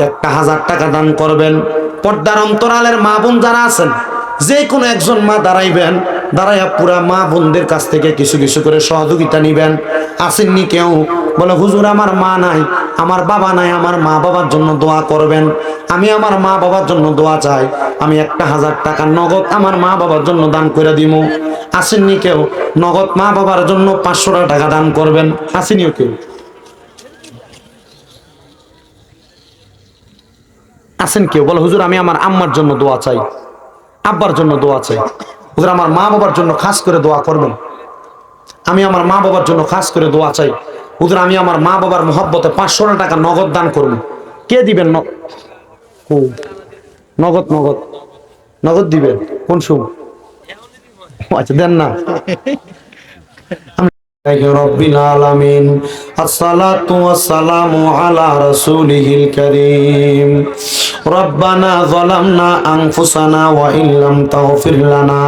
1,000 টাকা দান করবেন? পর্দার অন্তরালের মা বোন যারা আছেন যে কোনো একজন মা দাঁড়াইবেন, দাঁড়াইয়া পুরা মা বোনদের কাছ থেকে কিছু কিছু করে সহযোগিতা নিবেন। আসেননি কেউ? বলে হুজুর আমার মা নাই, আমার বাবা নাই, আমার মা বাবার জন্য দোয়া করবেন। আমি আমার মা বাবার জন্য দোয়া চাই, আমি 1,000 টাকা নগদ আমার মা বাবার জন্য দান করে দিব। আসেননি কেউ? নগদ মা বাবার জন্য 500 টাকা দান করবেন। আসেনিও কেউ? আসেন কেউ? বলে হুজুর আমি আমার আম্মার জন্য দোয়া চাই, আব্বার জন্য দোয়া চাই। হুজুর আমার মা বাবার জন্য খাস করে দোয়া করবেন, আমি আমার মা বাবার জন্য খাস করে দোয়া চাই। হুজুর আমি আমার মা বাবার মহব্বতে 500 টাকা নগদ দান করব। কে দিবেন? নগদ নগদ নগদ দিবেন? কোন সময়? আচ্ছা দেন না। রব্বিল আলামিন, আসসালাতু ওয়াসসালামু আলা রাসূলিহিল কারীম। রব্বানা যালামনা আনফুসানা ওয়া ইল্লাম তাগফির লানা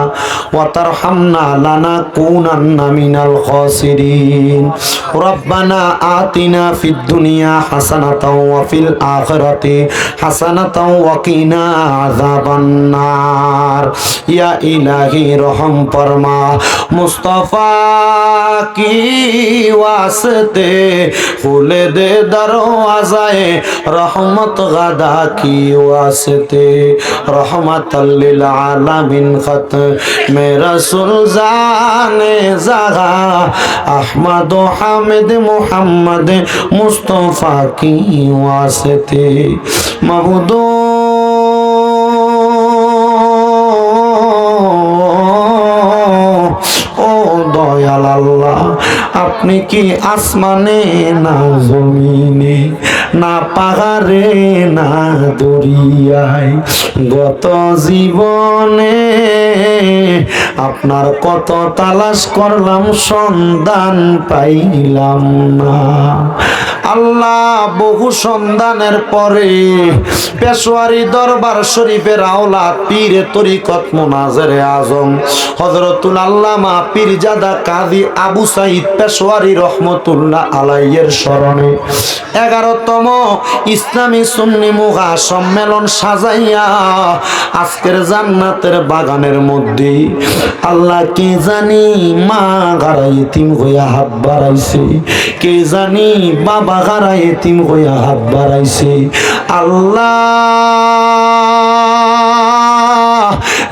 ওয়া তারহামনা লানাকুনান্না মিনাল খাসিরিন। রব্বানা আতিনা ফিদ দুনিয়া হাসানাতাও ওয়া ফিল আখিরাতি হাসানাতাও ওয়া কিনা আযাবান নার। ইয়া ইলাহি রহম ফরমা, মুস্তাফা কি ওয়াস্তে খুলে দে দরওয়াজায়ে রহমত গাদা কি ওয়াস্তে রহমাতাল লিল আলামিন খত মে রাসূল জানে জাগা আহমদ হামিদ মুহাম্মদ মুস্তাফা কি ওয়াস্তে মাবুদ দয়াল আল্লাহ আপনি কি আসমানে না জমিনে না পাহাড়ে না দরিয়ায় গত জীবনে আপনার কত তালাশ করলাম সন্ধান পাইলাম না। আল্লাহ বহু সন্ধানের পরে পেশোয়ারি দরবার শরীফের আওলাদ পীরে তরিকত মুনাজিরে আজম হযরতুল আল্লামা পীরজাদা কাজী আবু সাঈদ পেশোয়ারি রহমতুল্লাহ আলাইহির স্মরণে 11তম ইসলামী সুন্নি মুগা সম্মেলন সাজাইয়া আজকের জান্নাতের বাগানের মধ্যে আল্লাহ কে জানি মা গারা ইতিম হইয়া হাত বাড়াইছে, কে জানি বাবা গারা ইতিম হইয়া হাত বাড়াইছে। আল্লাহ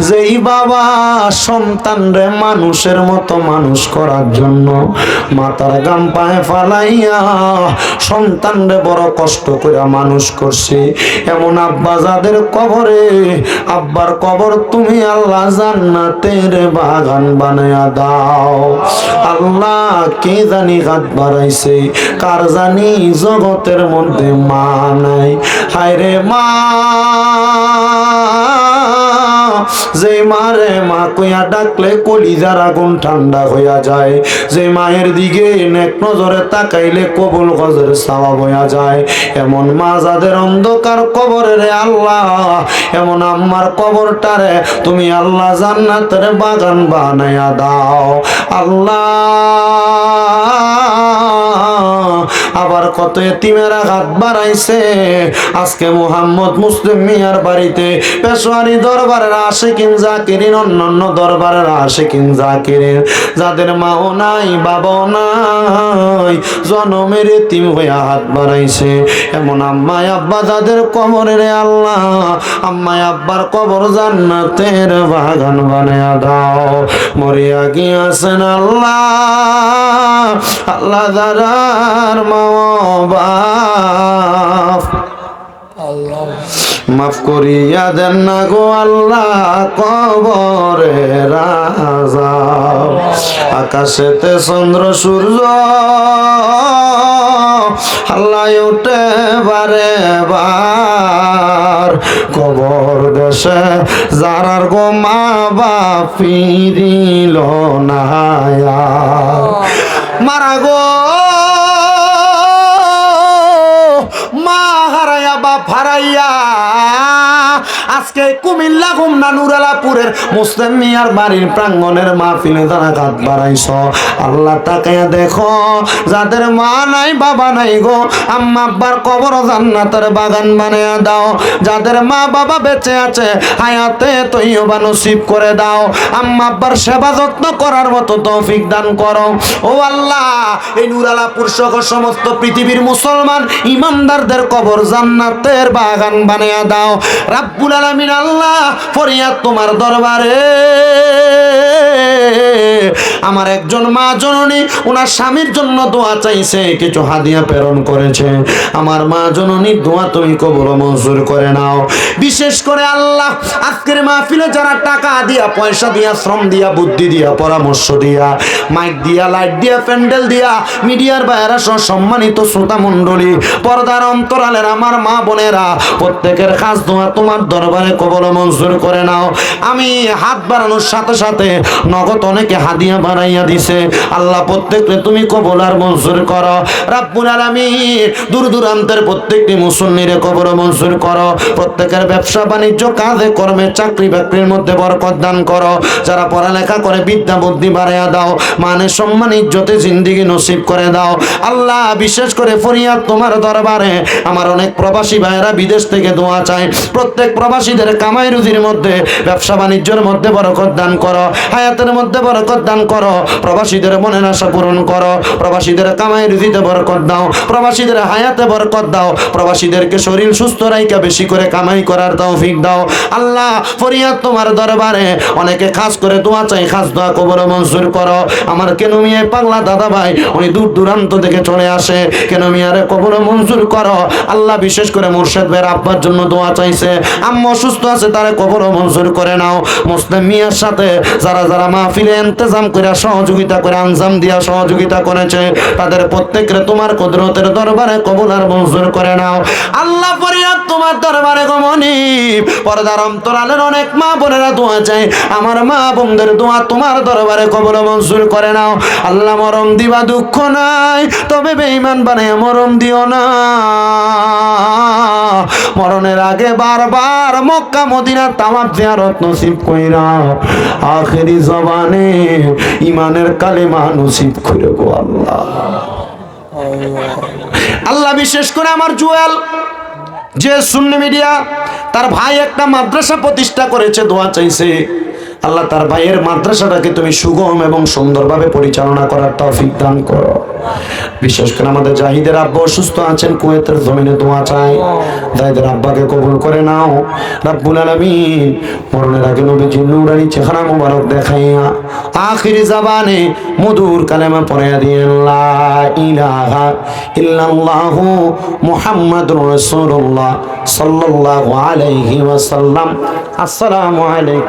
যেই বাবা সন্তান রে মানুষের মতো মানুষ করার জন্য মাথার গাম পায়ে ফালাইয়া সন্তান রে বড় কষ্ট করে মানুষ করছে, এমন আব্বা যাদের কবরে আব্বার কবর তুমি আল্লাহ জান্নাতের বাগান বানায়া দাও। আল্লাহ কে জানি হাত বাড়াইছে, কার জানি জগতের মধ্যে মা নাই। হায় রে মা, যে মারে মা কইয়া ডাকলে কলিজার আগুন ঠান্ডা হইয়া যায়, যে মায়ের দিকে নেক নজরে তাকাইলে কবুল গজের সওয়াব হইয়া যায়, এমন মা যাদের অন্ধকার কবরে রে আল্লাহ এমন আম্মার কবরটারে তুমি আল্লাহ জান্নাতের বাগান বানায়া দাও। আল্লাহ আবার কত এতিমেরা হাত বাড়াইছে, আজকে মুহাম্মদ মুসলিম মিয়ার বাড়িতে পেশোয়ারি দরবারের আশিকিন জাকিরিন অন্যান্য দরবারের আশিকিন জাকিরিন যাদের মাও নাই বাবাও নাই জনমের এতিম হইয়া হাত বাড়াইছে, এমন আম্মাই আব্বা যাদের কবরে রে আল্লাহ আম্মাই আব্বার কবর জান্নাতের বাগান বানায়া দাও। মরিয়া গিয়াছেন আল্লাহ আল্লাহ দারার মা বাপ মাফ করিয়া দেন না গো আল্লাহ কবরে রাজা। আকাশেতে চন্দ্র সূর্য আল্লাহ উঠে বারে বার কবর দেশে যারার গো মা বাপ ফিরিল না মারা গো মা হারাইয়া বাপ হারাইয়া আজকে কুমিল্লা গুমনা নুরালাপুরের মুসলিম মিয়ার বাড়ির প্রাঙ্গণের মাহফিলে তারা কাঁধ বাড়াইছ আল্লাহ তাকায়া দেখো যাদের মা নাই বাবা নাই গো আম্মা আব্বার কবর জান্নাতের বাগান বানায়া দাও যাদের মা বাবা বেঁচে আছে হায়াতে তৈয়বা নসিব করে দাও আম্মা আব্বার সেবা যত্ন করার মতো তৌফিক দান করো ও আল্লাহ এই নুরালাপুর সহ সমস্ত পৃথিবীর মুসলমান ইমানদারদের কবর জান্নাতের বাগান বানায়া দাও রাব্বুল আলামিন আল্লাহ ফরিয়াদ তোমার দরবারে আমার একজন মা জননী ওনার স্বামীর জন্য দোয়া চাইছে কিছু হাদিয়া প্রেরণ করেছে আমার মা জননীর দোয়া তুমি কবুল মঞ্জুর করে নাও বিশেষ করে আল্লাহ আজকের মাহফিলে যারা টাকা দিয়া পয়সা দিয়া শ্রম দিয়া বুদ্ধি দিয়া পরামর্শ দিয়া মাইক দিয়া লাইট দিয়া প্যান্ডেল দিয়া মিডিয়ার বাইরা সহ সম্মানিত শ্রোতা মণ্ডলী পর্দার অন্তরালের আমার মা বোনেরা প্রত্যেকের খাস দোয়া তোমার দরবারে কবুল মঞ্জুর করে নাও আমি হাত বাড়ানোর সাথে সাথে নগদ অনেকে হাদিয়া বানাইয়া দিছে আল্লাহ প্রত্যেককে তুমি কবুল আর মঞ্জুর করো রাব্বুল আলামিন দূর দূরান্তের প্রত্যেকটি মুসল্লিরে কবুল মঞ্জুর করো প্রত্যেকের ব্যবসা বাণিজ্য কাজে কর্মে চাকরি বাকরির মধ্যে বরকত দান করো যারা পড়ালেখা করে বিদ্যা বুদ্ধি বাড়াইয়া দাও মানে সম্মান ইজ্জতে জিন্দেগি নসিব করে দাও আল্লাহ বিশেষ করে ফরিয়াদ তোমার দরবারে আমার অনেক প্রবাসী ভাইয়েরা বিদেশ থেকে দোয়া চায় প্রত্যেক প্রবাসীদের কামাই রুজির মধ্যে ব্যবসা বাণিজ্যের মধ্যে বরকত দান করো হায়াতের মধ্যে বরকত দান করো প্রবাসীদের মনের আশা পূরণ করো প্রবাসীদের কামাই রুজিতে বরকত দাও প্রবাসীদের হায়াতে বরকত দাও প্রবাসীদেরকে শরীর সুস্থ রাইকা বেশি করে কামাই করার তৌফিক দাও আল্লাহ ফরিয়াদ তোমার দরবারে অনেকে খাস করে দোয়া চাই খাস দোয়া কবুল মঞ্জুর করো আমার কেন মিয়া পাগলা দাদা ভাই উনি দূর দূরান্ত থেকে চলে আসে কেন মিয়ারে কবুল মঞ্জুর করো আল্লাহ বিশেষ করে মুর্শেদ ভাইয়ের আব্বার জন্য দোয়া চাইছে আম্মা অসুস্থ আছে তারে কবুল মঞ্জুর করে নাও মুসলিম মিয়ার সাথে যারা যারা মাহফিলে ইন্তজাম করে সহযোগিতা করে আঞ্জাম দিয়া সহযোগিতা করেছে তাদের প্রত্যেককে তোমার কুদরতের দরবারে কবুল আর মঞ্জুর করে নাও আল্লাহ ফরিয়াদ তোমার দরবারে গো মনিব পর্দার অন্তরালের অনেক মা বোনেরা দোয়া চাই আমার মা বোনদের দোয়া তোমার দরবারে কবুল মঞ্জুর করে নাও আল্লাহ মরম দিবা দুঃখ নাই তবে বেঈমান বানায় মরম দিও না মরণের আগে বারবার মক্কা মদিনা তাওয়াফ জিয়ারত নসিব কইরা আখেরি জবানে ইমানের কালেমা নসিব করে গো আল্লাহ আল্লাহ বিশেষ করে আমার জুয়েল যে সুন্নি মিডিয়া তার ভাই একটা মাদ্রাসা প্রতিষ্ঠা করেছে দোয়া চাইছে আল্লাহ তার ভাইয়ের মাদ্রাসাটাকে তুমি সুগম এবং সুন্দরভাবে পরিচালনা করার তৌফিক দান করো বিশেষ করে আমাদের জাহিদের আব্বা অসুস্থ আছেন কুয়েতের জমিনে দোয়া চাই জাহিদের আব্বাকে কবুল করে নাও রাব্বুল আলামিন মরণের আগে নবীজির নূরানি চেহারা মোবারক দেখাইয়া আখিরি জবানে মধুর কালেমা পড়াইয়া দিয়েন লা ইলাহা ইল্লাল্লাহু মুহাম্মাদুর রাসূলুল্লাহ সাল্লাল্লাহু আলাইহি ওয়াসাল্লাম আসসালামু আলাইকুম